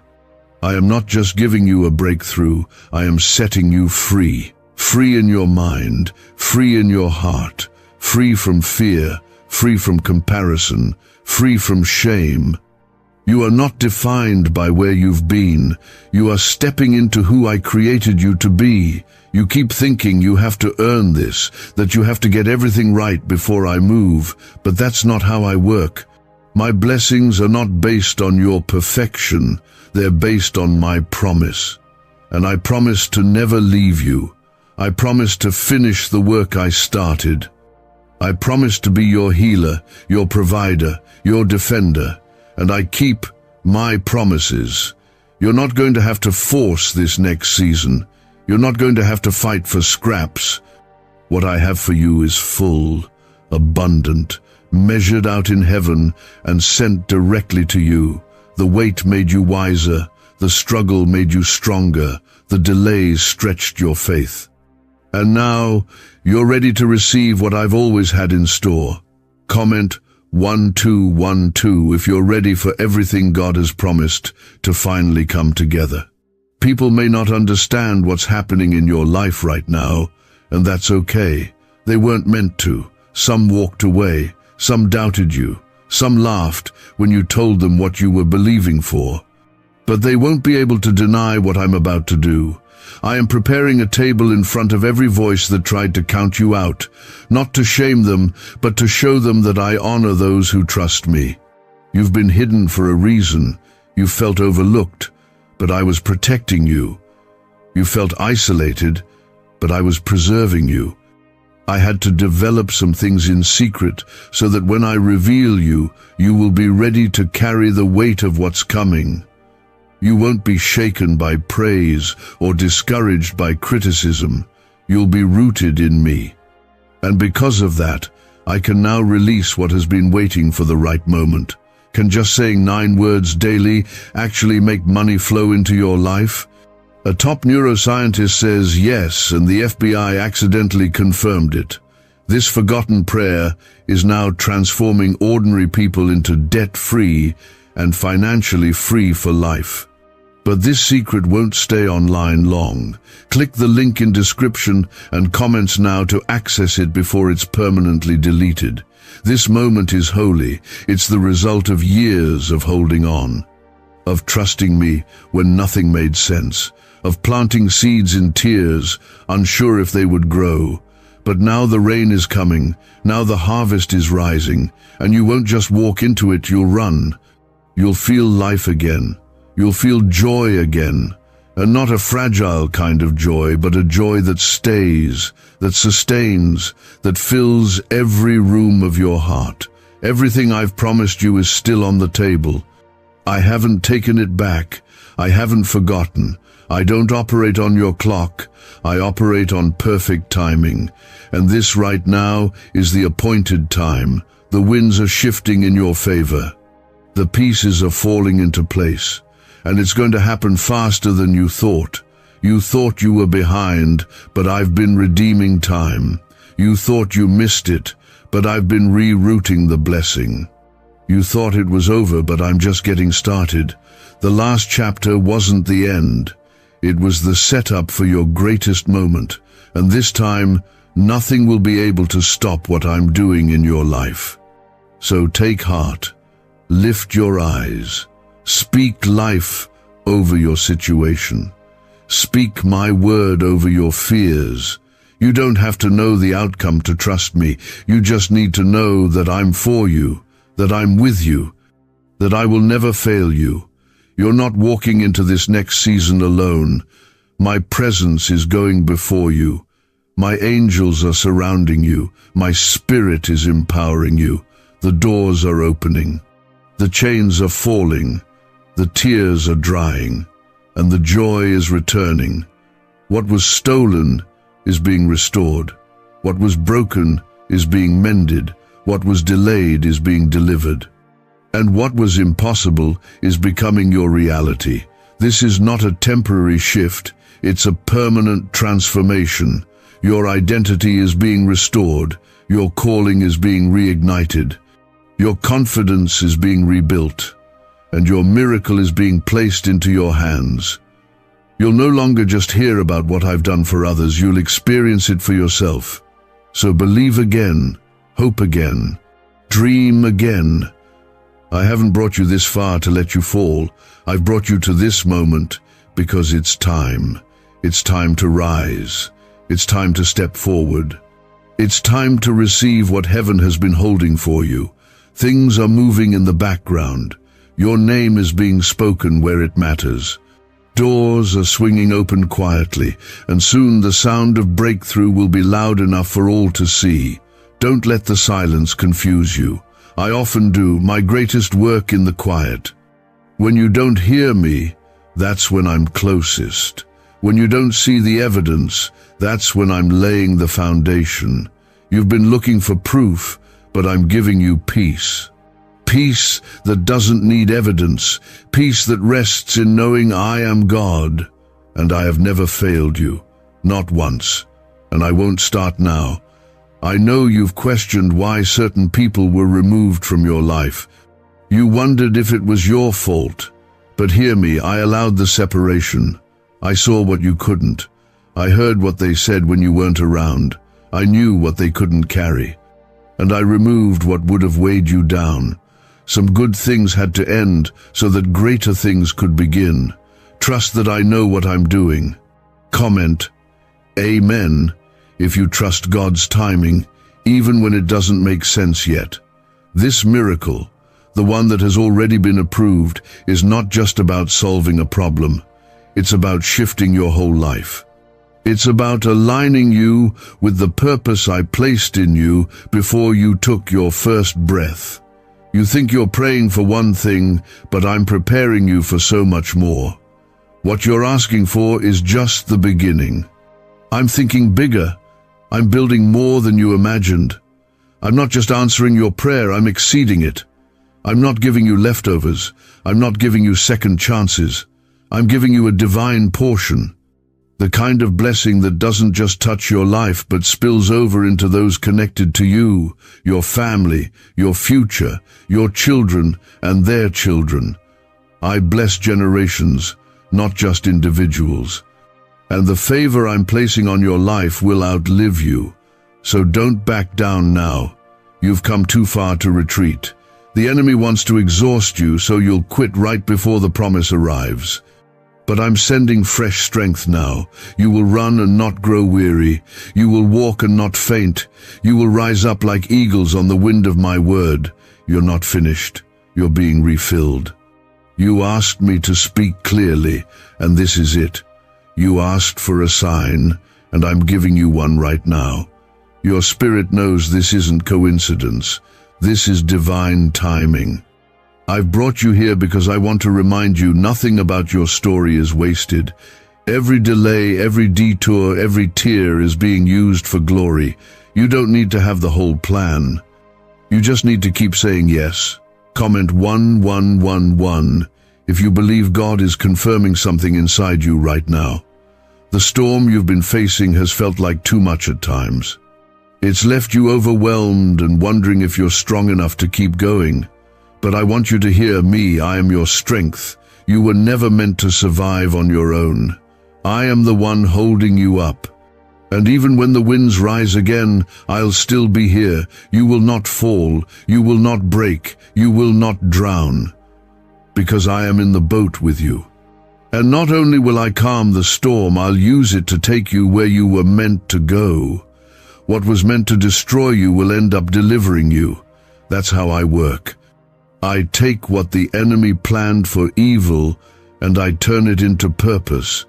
I am not just giving you a breakthrough, I am setting you free. Free in your mind, free in your heart, free from fear, free from comparison, free from shame. You are not defined by where you've been. You are stepping into who I created you to be. You keep thinking you have to earn this, that you have to get everything right before I move, but that's not how I work. My blessings are not based on your perfection, they're based on my promise. And I promise to never leave you. I promise to finish the work I started. I promise to be your healer, your provider, your defender, and I keep my promises. You're not going to have to force this next season. You're not going to have to fight for scraps. What I have for you is full, abundant, measured out in heaven and sent directly to you. The wait made you wiser, the struggle made you stronger, the delays stretched your faith. And now, you're ready to receive what I've always had in store. Comment 1212 if you're ready for everything God has promised to finally come together. People may not understand what's happening in your life right now, and that's okay. They weren't meant to. Some walked away, some doubted you, some laughed when you told them what you were believing for. But they won't be able to deny what I'm about to do. I am preparing a table in front of every voice that tried to count you out, not to shame them, but to show them that I honor those who trust me. You've been hidden for a reason. You felt overlooked, but I was protecting you. You felt isolated, but I was preserving you. I had to develop some things in secret so that when I reveal you, you will be ready to carry the weight of what's coming. You won't be shaken by praise or discouraged by criticism. You'll be rooted in me. And because of that, I can now release what has been waiting for the right moment. Can just saying 9 words daily actually make money flow into your life? A top neuroscientist says yes, and the FBI accidentally confirmed it. This forgotten prayer is now transforming ordinary people into debt-free and financially free for life. But this secret won't stay online long. Click the link in description and comments now to access it before it's permanently deleted. This moment is holy. It's the result of years of holding on, of trusting me when nothing made sense, of planting seeds in tears, unsure if they would grow. But now the rain is coming, now the harvest is rising, and you won't just walk into it, you'll run. You'll feel life again. You'll feel joy again, and not a fragile kind of joy, but a joy that stays, that sustains, that fills every room of your heart. Everything I've promised you is still on the table. I haven't taken it back. I haven't forgotten. I don't operate on your clock. I operate on perfect timing. And this right now is the appointed time. The winds are shifting in your favor. The pieces are falling into place. And it's going to happen faster than you thought. You thought you were behind, but I've been redeeming time. You thought you missed it, but I've been rerouting the blessing. You thought it was over, but I'm just getting started. The last chapter wasn't the end. It was the setup for your greatest moment. And this time, nothing will be able to stop what I'm doing in your life. So take heart. Lift your eyes. Speak life over your situation. Speak my word over your fears. You don't have to know the outcome to trust me. You just need to know that I'm for you, that I'm with you, that I will never fail you. You're not walking into this next season alone. My presence is going before you. My angels are surrounding you. My spirit is empowering you. The doors are opening. The chains are falling. The tears are drying, and the joy is returning. What was stolen is being restored. What was broken is being mended. What was delayed is being delivered. And what was impossible is becoming your reality. This is not a temporary shift, it's a permanent transformation. Your identity is being restored. Your calling is being reignited. Your confidence is being rebuilt. And your miracle is being placed into your hands. You'll no longer just hear about what I've done for others, you'll experience it for yourself. So believe again, hope again, dream again, I haven't brought you this far to let you fall. I've brought you to this moment because it's time. It's time to rise. It's time to step forward. It's time to receive what heaven has been holding for you. Things are moving in the background. Your name is being spoken where it matters. Doors are swinging open quietly, and soon the sound of breakthrough will be loud enough for all to see. Don't let the silence confuse you. I often do my greatest work in the quiet. When you don't hear me, that's when I'm closest. When you don't see the evidence, that's when I'm laying the foundation. You've been looking for proof, but I'm giving you peace. Peace that doesn't need evidence. Peace that rests in knowing I am God, and I have never failed you. Not once. And I won't start now. I know you've questioned why certain people were removed from your life. You wondered if it was your fault. But hear me, I allowed the separation. I saw what you couldn't. I heard what they said when you weren't around. I knew what they couldn't carry. And I removed what would have weighed you down. Some good things had to end so that greater things could begin. Trust that I know what I'm doing. Comment, Amen, if you trust God's timing, even when it doesn't make sense yet. This miracle, the one that has already been approved, is not just about solving a problem. It's about shifting your whole life. It's about aligning you with the purpose I placed in you before you took your first breath. You think you're praying for one thing, but I'm preparing you for so much more. What you're asking for is just the beginning. I'm thinking bigger. I'm building more than you imagined. I'm not just answering your prayer, I'm exceeding it. I'm not giving you leftovers. I'm not giving you second chances. I'm giving you a divine portion. The kind of blessing that doesn't just touch your life but spills over into those connected to you, your family, your future, your children, and their children. I bless generations, not just individuals. And the favor I'm placing on your life will outlive you. So don't back down now. You've come too far to retreat. The enemy wants to exhaust you so you'll quit right before the promise arrives. But I'm sending fresh strength now. You will run and not grow weary. You will walk and not faint. You will rise up like eagles on the wind of my word. You're not finished. You're being refilled. You asked me to speak clearly, and this is it. You asked for a sign, and I'm giving you one right now. Your spirit knows this isn't coincidence. This is divine timing. I've brought you here because I want to remind you nothing about your story is wasted. Every delay, every detour, every tear is being used for glory. You don't need to have the whole plan. You just need to keep saying yes. Comment 1111 if you believe God is confirming something inside you right now. The storm you've been facing has felt like too much at times. It's left you overwhelmed and wondering if you're strong enough to keep going. But I want you to hear me. I am your strength. You were never meant to survive on your own. I am the one holding you up. And even when the winds rise again, I'll still be here. You will not fall. You will not break. You will not drown. Because I am in the boat with you. And not only will I calm the storm, I'll use it to take you where you were meant to go. What was meant to destroy you will end up delivering you. That's how I work. I take what the enemy planned for evil and I turn it into purpose.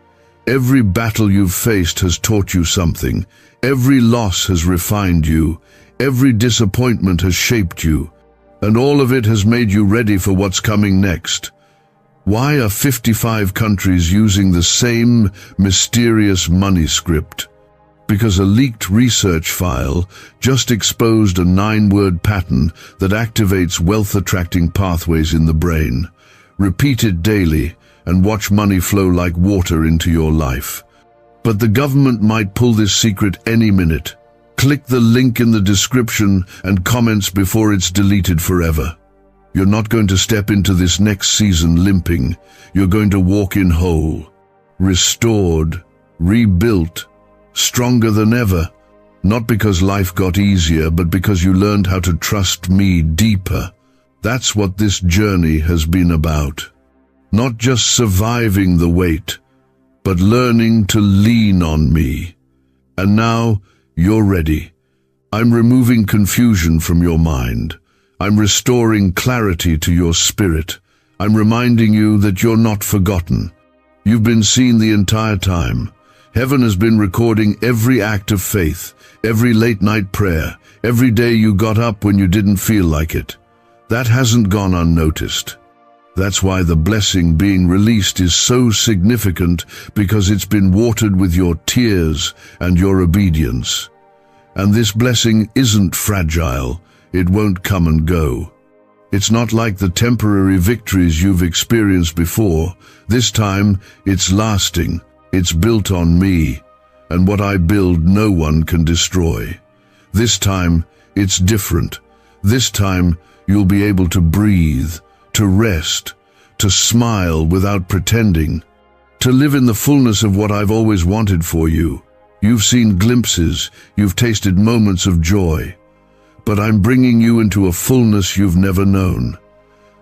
Every battle you've faced has taught you something. Every loss has refined you. Every disappointment has shaped you. And all of it has made you ready for what's coming next. Why are 55 countries using the same mysterious money script? Because a leaked research file just exposed a 9-word pattern that activates wealth-attracting pathways in the brain. Repeat it daily and watch money flow like water into your life. But the government might pull this secret any minute. Click the link in the description and comments before it's deleted forever. You're not going to step into this next season limping. You're going to walk in whole, restored, rebuilt, stronger than ever. Not because life got easier, but because you learned how to trust me deeper. That's what this journey has been about. Not just surviving the weight, but learning to lean on me. And now, you're ready. I'm removing confusion from your mind. I'm restoring clarity to your spirit. I'm reminding you that you're not forgotten. You've been seen the entire time. Heaven has been recording every act of faith, every late-night prayer, every day you got up when you didn't feel like it. That hasn't gone unnoticed. That's why the blessing being released is so significant, because it's been watered with your tears and your obedience. And this blessing isn't fragile. It won't come and go. It's not like the temporary victories you've experienced before. This time, it's lasting. It's built on me, and what I build no one can destroy. This time, it's different. This time, you'll be able to breathe, to rest, to smile without pretending, to live in the fullness of what I've always wanted for you. You've seen glimpses, you've tasted moments of joy, but I'm bringing you into a fullness you've never known.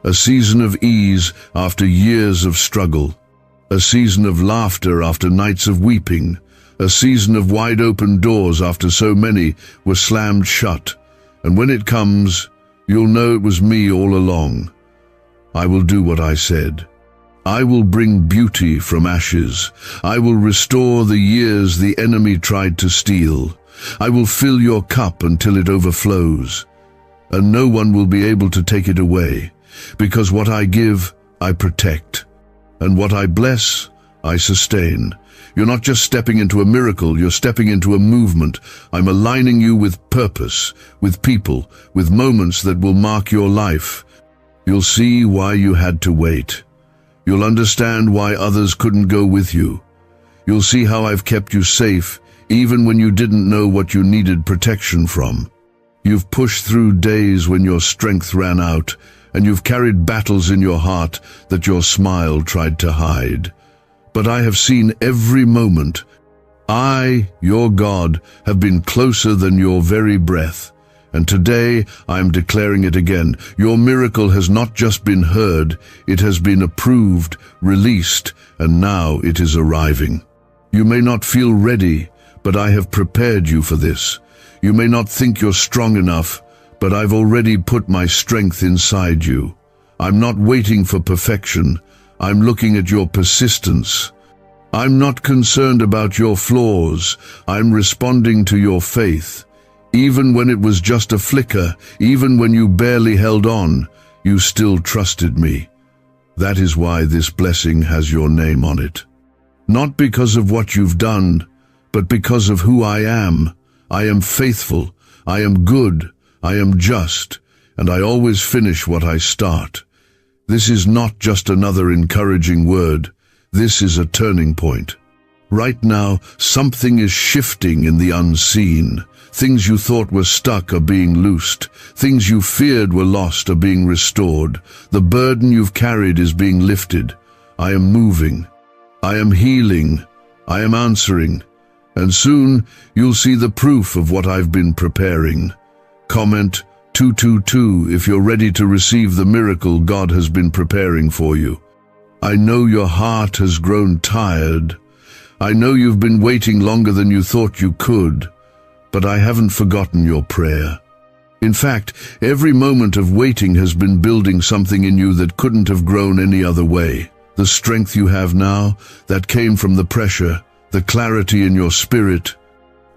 A season of ease after years of struggle. A season of laughter after nights of weeping. A season of wide-open doors after so many were slammed shut. And when it comes, you'll know it was me all along. I will do what I said. I will bring beauty from ashes. I will restore the years the enemy tried to steal. I will fill your cup until it overflows. And no one will be able to take it away, because what I give, I protect. And what I bless, I sustain. You're not just stepping into a miracle, you're stepping into a movement. I'm aligning you with purpose, with people, with moments that will mark your life. You'll see why you had to wait. You'll understand why others couldn't go with you. You'll see how I've kept you safe, even when you didn't know what you needed protection from. You've pushed through days when your strength ran out, and you've carried battles in your heart that your smile tried to hide. But I have seen every moment. I, your God, have been closer than your very breath. And today I am declaring it again. Your miracle has not just been heard, it has been approved, released, and now it is arriving. You may not feel ready, but I have prepared you for this. You may not think you're strong enough, but I've already put my strength inside you. I'm not waiting for perfection. I'm looking at your persistence. I'm not concerned about your flaws. I'm responding to your faith. Even when it was just a flicker, even when you barely held on, you still trusted me. That is why this blessing has your name on it. Not because of what you've done, but because of who I am. I am faithful. I am good. I am just. And I always finish what I start. This is not just another encouraging word. This is a turning point. Right now, something is shifting in the unseen. Things you thought were stuck are being loosed. Things you feared were lost are being restored. The burden you've carried is being lifted. I am moving. I am healing. I am answering. And soon, you'll see the proof of what I've been preparing. Comment 222 if you're ready to receive the miracle God has been preparing for you. I know your heart has grown tired. I know you've been waiting longer than you thought you could, but I haven't forgotten your prayer. In fact, every moment of waiting has been building something in you that couldn't have grown any other way. The strength you have now, that came from the pressure, the clarity in your spirit,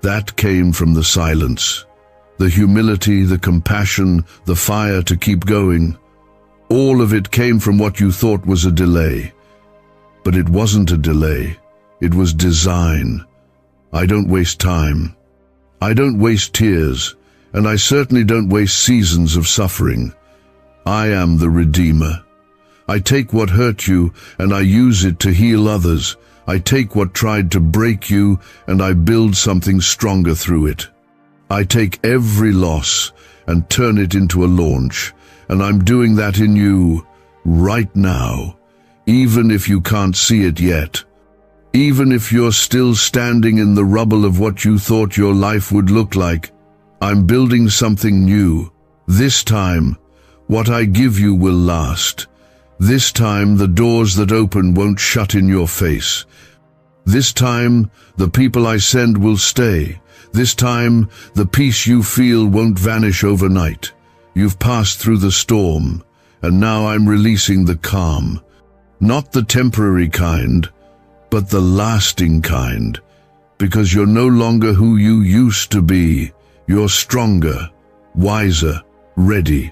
that came from the silence. The humility, the compassion, the fire to keep going. All of it came from what you thought was a delay. But it wasn't a delay. It was design. I don't waste time. I don't waste tears, and I certainly don't waste seasons of suffering. I am the Redeemer. I take what hurt you and I use it to heal others. I take what tried to break you and I build something stronger through it. I take every loss and turn it into a launch, and I'm doing that in you right now, even if you can't see it yet. Even if you're still standing in the rubble of what you thought your life would look like, I'm building something new. This time, What I give you will last. This time the doors that open won't shut in your face. This time the people I send will stay. This time the peace you feel won't vanish overnight. You've passed through the storm, and now I'm releasing the calm. Not the temporary kind, but the lasting kind. Because you're no longer who you used to be. You're stronger, wiser, ready.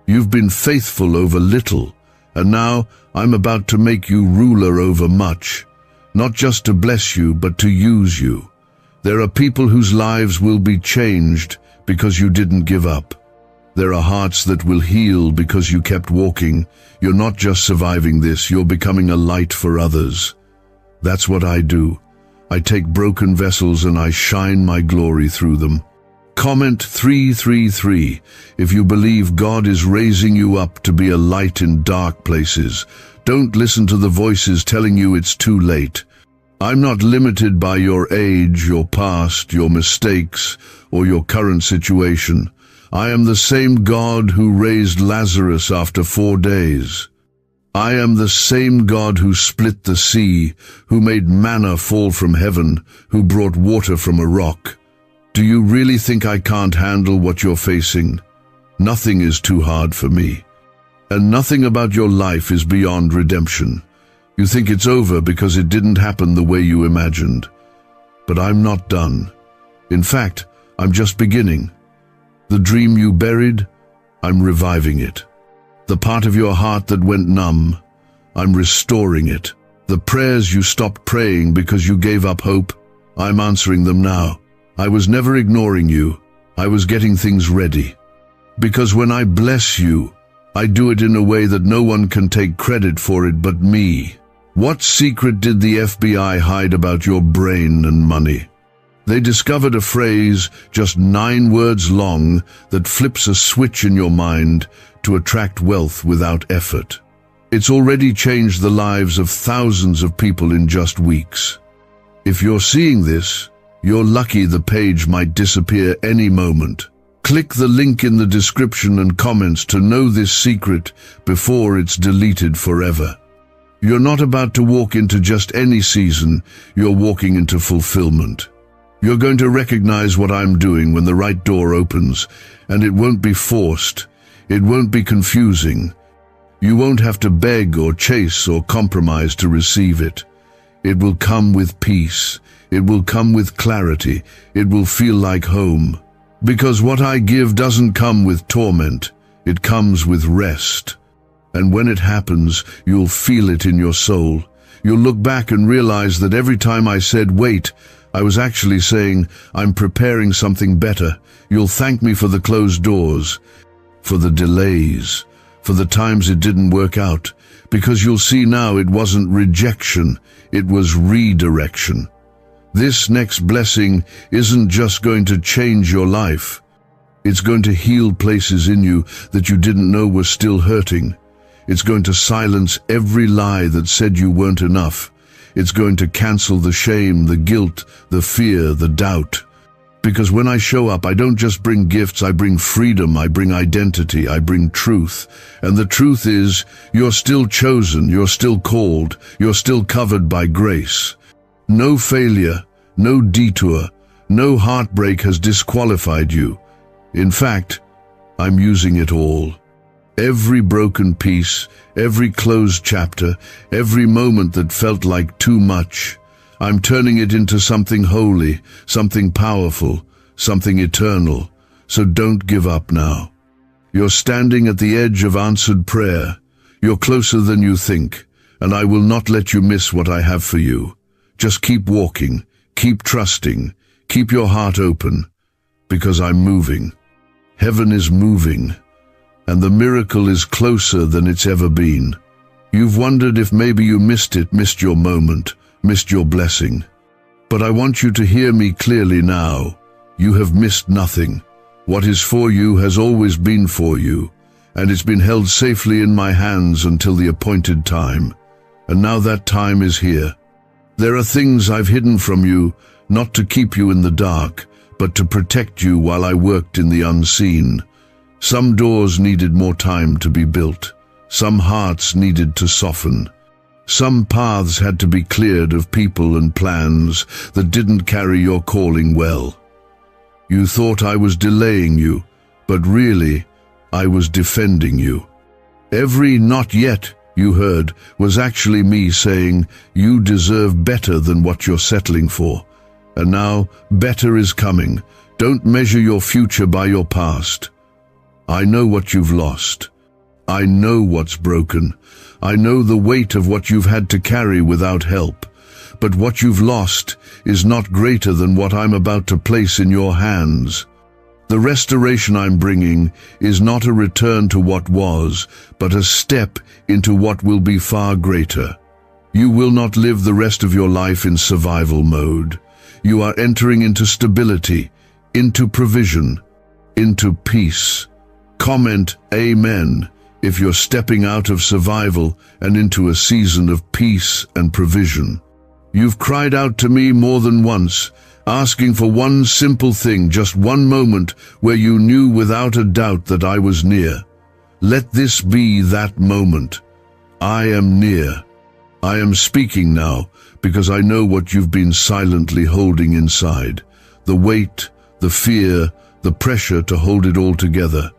You've been faithful over little, and now I'm about to make you ruler over much. Not just to bless you, but to use you. There are people whose lives will be changed because you didn't give up. There are hearts that will heal because you kept walking. You're not just surviving this, you're becoming a light for others. That's what I do. I take broken vessels and I shine my glory through them. Comment 333 if you believe God is raising you up to be a light in dark places. Don't listen to the voices telling you it's too late. I'm not limited by your age, your past, your mistakes, or your current situation. I am the same God who raised Lazarus after 4 days. I am the same God who split the sea, who made manna fall from heaven, who brought water from a rock. Do you really think I can't handle what you're facing? Nothing is too hard for me. And nothing about your life is beyond redemption. You think it's over because it didn't happen the way you imagined. But I'm not done. In fact, I'm just beginning. The dream you buried, I'm reviving it. The part of your heart that went numb, I'm restoring it. The prayers you stopped praying because you gave up hope, I'm answering them now. I was never ignoring you. I was getting things ready. Because when I bless you, I do it in a way that no one can take credit for it but me. What secret did the FBI hide about your brain and money? They discovered a phrase, just 9 words long, that flips a switch in your mind to attract wealth without effort. It's already changed the lives of thousands of people in just weeks. If you're seeing this, you're lucky. The page might disappear any moment. Click the link in the description and comments to know this secret before it's deleted forever. You're not about to walk into just any season, you're walking into fulfillment. You're going to recognize what I'm doing when the right door opens, and it won't be forced. It won't be confusing. You won't have to beg or chase or compromise to receive it. It will come with peace. It will come with clarity. It will feel like home. Because what I give doesn't come with torment. It comes with rest. And when it happens, you'll feel it in your soul. You'll look back and realize that every time I said, wait, I was actually saying, I'm preparing something better. You'll thank me for the closed doors, for the delays, for the times it didn't work out, because you'll see now it wasn't rejection, it was redirection. This next blessing isn't just going to change your life. It's going to heal places in you that you didn't know were still hurting. It's going to silence every lie that said you weren't enough. It's going to cancel the shame, the guilt, the fear, the doubt. Because when I show up, I don't just bring gifts, I bring freedom, I bring identity, I bring truth. And the truth is, you're still chosen, you're still called, you're still covered by grace. No failure, no detour, no heartbreak has disqualified you. In fact, I'm using it all. Every broken piece, every closed chapter, every moment that felt like too much, I'm turning it into something holy, something powerful, something eternal. So don't give up now. You're standing at the edge of answered prayer. You're closer than you think, and I will not let you miss what I have for you. Just keep walking, keep trusting, keep your heart open, because I'm moving. Heaven is moving. And the miracle is closer than it's ever been. You've wondered if maybe you missed it, missed your moment, missed your blessing. But I want you to hear me clearly now. You have missed nothing. What is for you has always been for you, and it's been held safely in my hands until the appointed time. And now that time is here. There are things I've hidden from you, not to keep you in the dark, but to protect you while I worked in the unseen. Some doors needed more time to be built. Some hearts needed to soften. Some paths had to be cleared of people and plans that didn't carry your calling well. You thought I was delaying you, but really, I was defending you. Every "not yet" you heard was actually me saying, you deserve better than what you're settling for. And now, better is coming. Don't measure your future by your past. I know what you've lost. I know what's broken. I know the weight of what you've had to carry without help. But what you've lost is not greater than what I'm about to place in your hands. The restoration I'm bringing is not a return to what was, but a step into what will be far greater. You will not live the rest of your life in survival mode. You are entering into stability, into provision, into peace. Comment Amen if you're stepping out of survival and into a season of peace and provision. You've cried out to me more than once, asking for one simple thing, just one moment where you knew without a doubt that I was near. Let this be that moment. I am near. I am speaking now because I know what you've been silently holding inside. The weight, the fear, the pressure to hold it all together.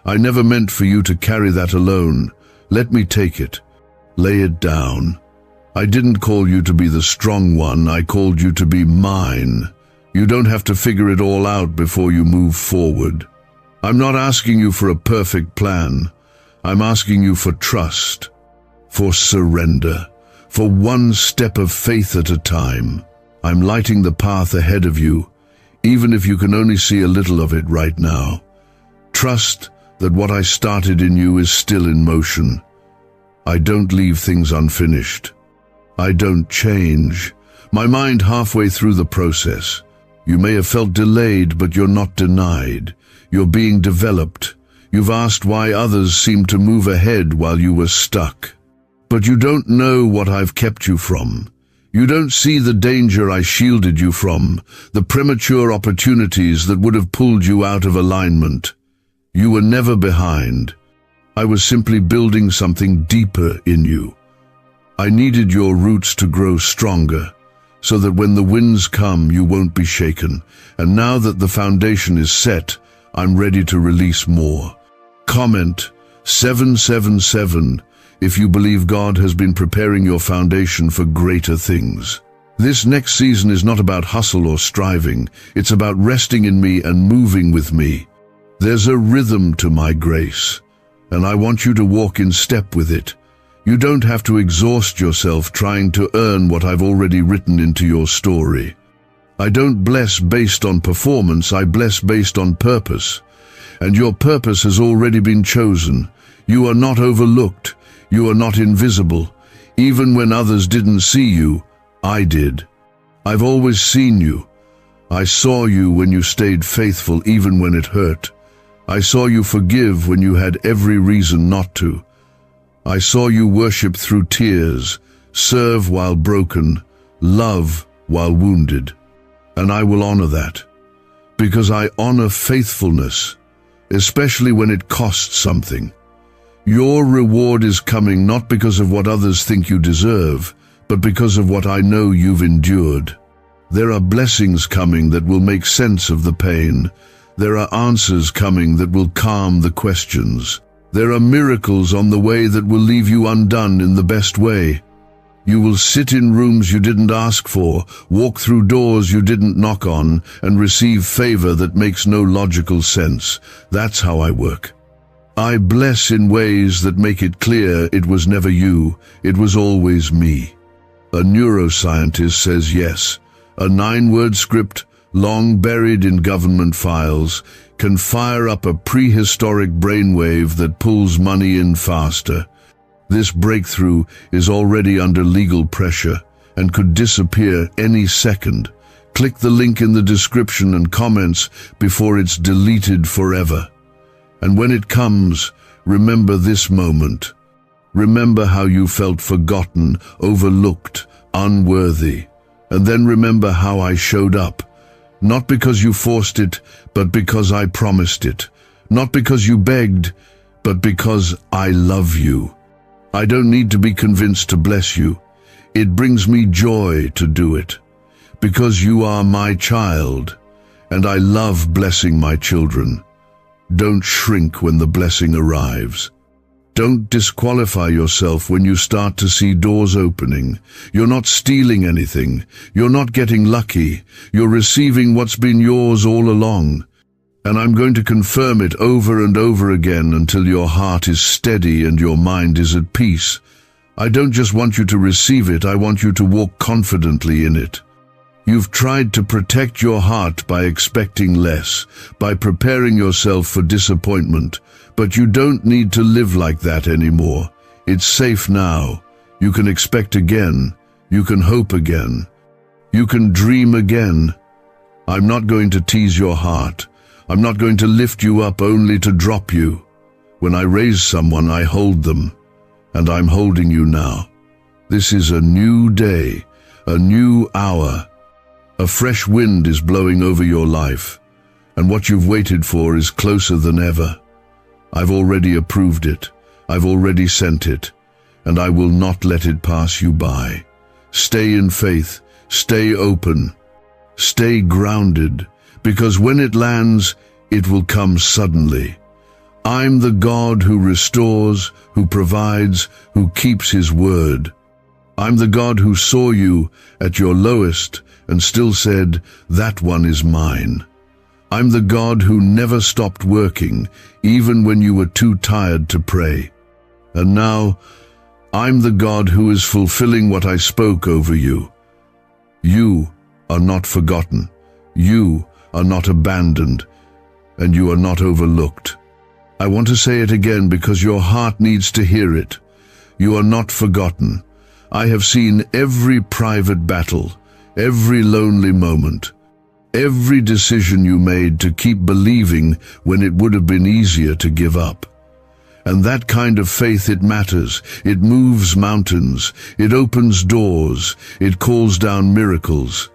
I never meant for you to carry that alone. Let me take it. Lay it down. I didn't call you to be the strong one. I called you to be mine. You don't have to figure it all out before you move forward. I'm not asking you for a perfect plan. I'm asking you for trust, for surrender, for one step of faith at a time. I'm lighting the path ahead of you, even if you can only see a little of it right now. Trust that what I started in you is still in motion. I don't leave things unfinished. I don't change my mind halfway through the process. You may have felt delayed, but you're not denied. You're being developed. You've asked why others seem to move ahead while you were stuck. But you don't know what I've kept you from. You don't see the danger I shielded you from, the premature opportunities that would have pulled you out of alignment. You were never behind. I was simply building something deeper in you. I needed your roots to grow stronger, so that when the winds come, you won't be shaken. And now that the foundation is set, I'm ready to release more. Comment 777 if you believe God has been preparing your foundation for greater things. This next season is not about hustle or striving. It's about resting in me and moving with me. There's a rhythm to my grace, and I want you to walk in step with it. You don't have to exhaust yourself trying to earn what I've already written into your story. I don't bless based on performance, I bless based on purpose. And your purpose has already been chosen. You are not overlooked. You are not invisible. Even when others didn't see you, I did. I've always seen you. I saw you when you stayed faithful even when it hurt. I saw you forgive when you had every reason not to. I saw you worship through tears, serve while broken, love while wounded. And I will honor that, because I honor faithfulness, especially when it costs something. Your reward is coming not because of what others think you deserve, but because of what I know you've endured. There are blessings coming that will make sense of the pain. There are answers coming that will calm the questions. There are miracles on the way that will leave you undone in the best way. You will sit in rooms you didn't ask for, walk through doors you didn't knock on, and receive favor that makes no logical sense. That's how I work. I bless in ways that make it clear it was never you, it was always me. A neuroscientist says yes. A 9-word script, long buried in government files, can fire up a prehistoric brainwave that pulls money in faster. This breakthrough is already under legal pressure and could disappear any second. Click the link in the description and comments before it's deleted forever. And when it comes, remember this moment. Remember how you felt forgotten, overlooked, unworthy. And then remember how I showed up. Not because you forced it, but because I promised it. Not because you begged, but because I love you. I don't need to be convinced to bless you. It brings me joy to do it, because you are my child, and I love blessing my children. Don't shrink when the blessing arrives. Don't disqualify yourself when you start to see doors opening. You're not stealing anything. You're not getting lucky. You're receiving what's been yours all along. And I'm going to confirm it over and over again until your heart is steady and your mind is at peace. I don't just want you to receive it, I want you to walk confidently in it. You've tried to protect your heart by expecting less, by preparing yourself for disappointment, but you don't need to live like that anymore. It's safe now. You can expect again. You can hope again. You can dream again. I'm not going to tease your heart. I'm not going to lift you up only to drop you. When I raise someone, I hold them, and I'm holding you now. This is a new day, a new hour. A fresh wind is blowing over your life, and what you've waited for is closer than ever. I've already approved it. I've already sent it, and I will not let it pass you by. Stay in faith. Stay open. Stay grounded, because when it lands, it will come suddenly. I'm the God who restores, who provides, who keeps his word. I'm the God who saw you at your lowest and still said, "That one is mine." I'm the God who never stopped working, even when you were too tired to pray. And now, I'm the God who is fulfilling what I spoke over you. You are not forgotten. You are not abandoned, and you are not overlooked. I want to say it again because your heart needs to hear it. You are not forgotten. I have seen every private battle, every lonely moment, every decision you made to keep believing when it would have been easier to give up. And that kind of faith, it matters. It moves mountains. It opens doors. It calls down miracles.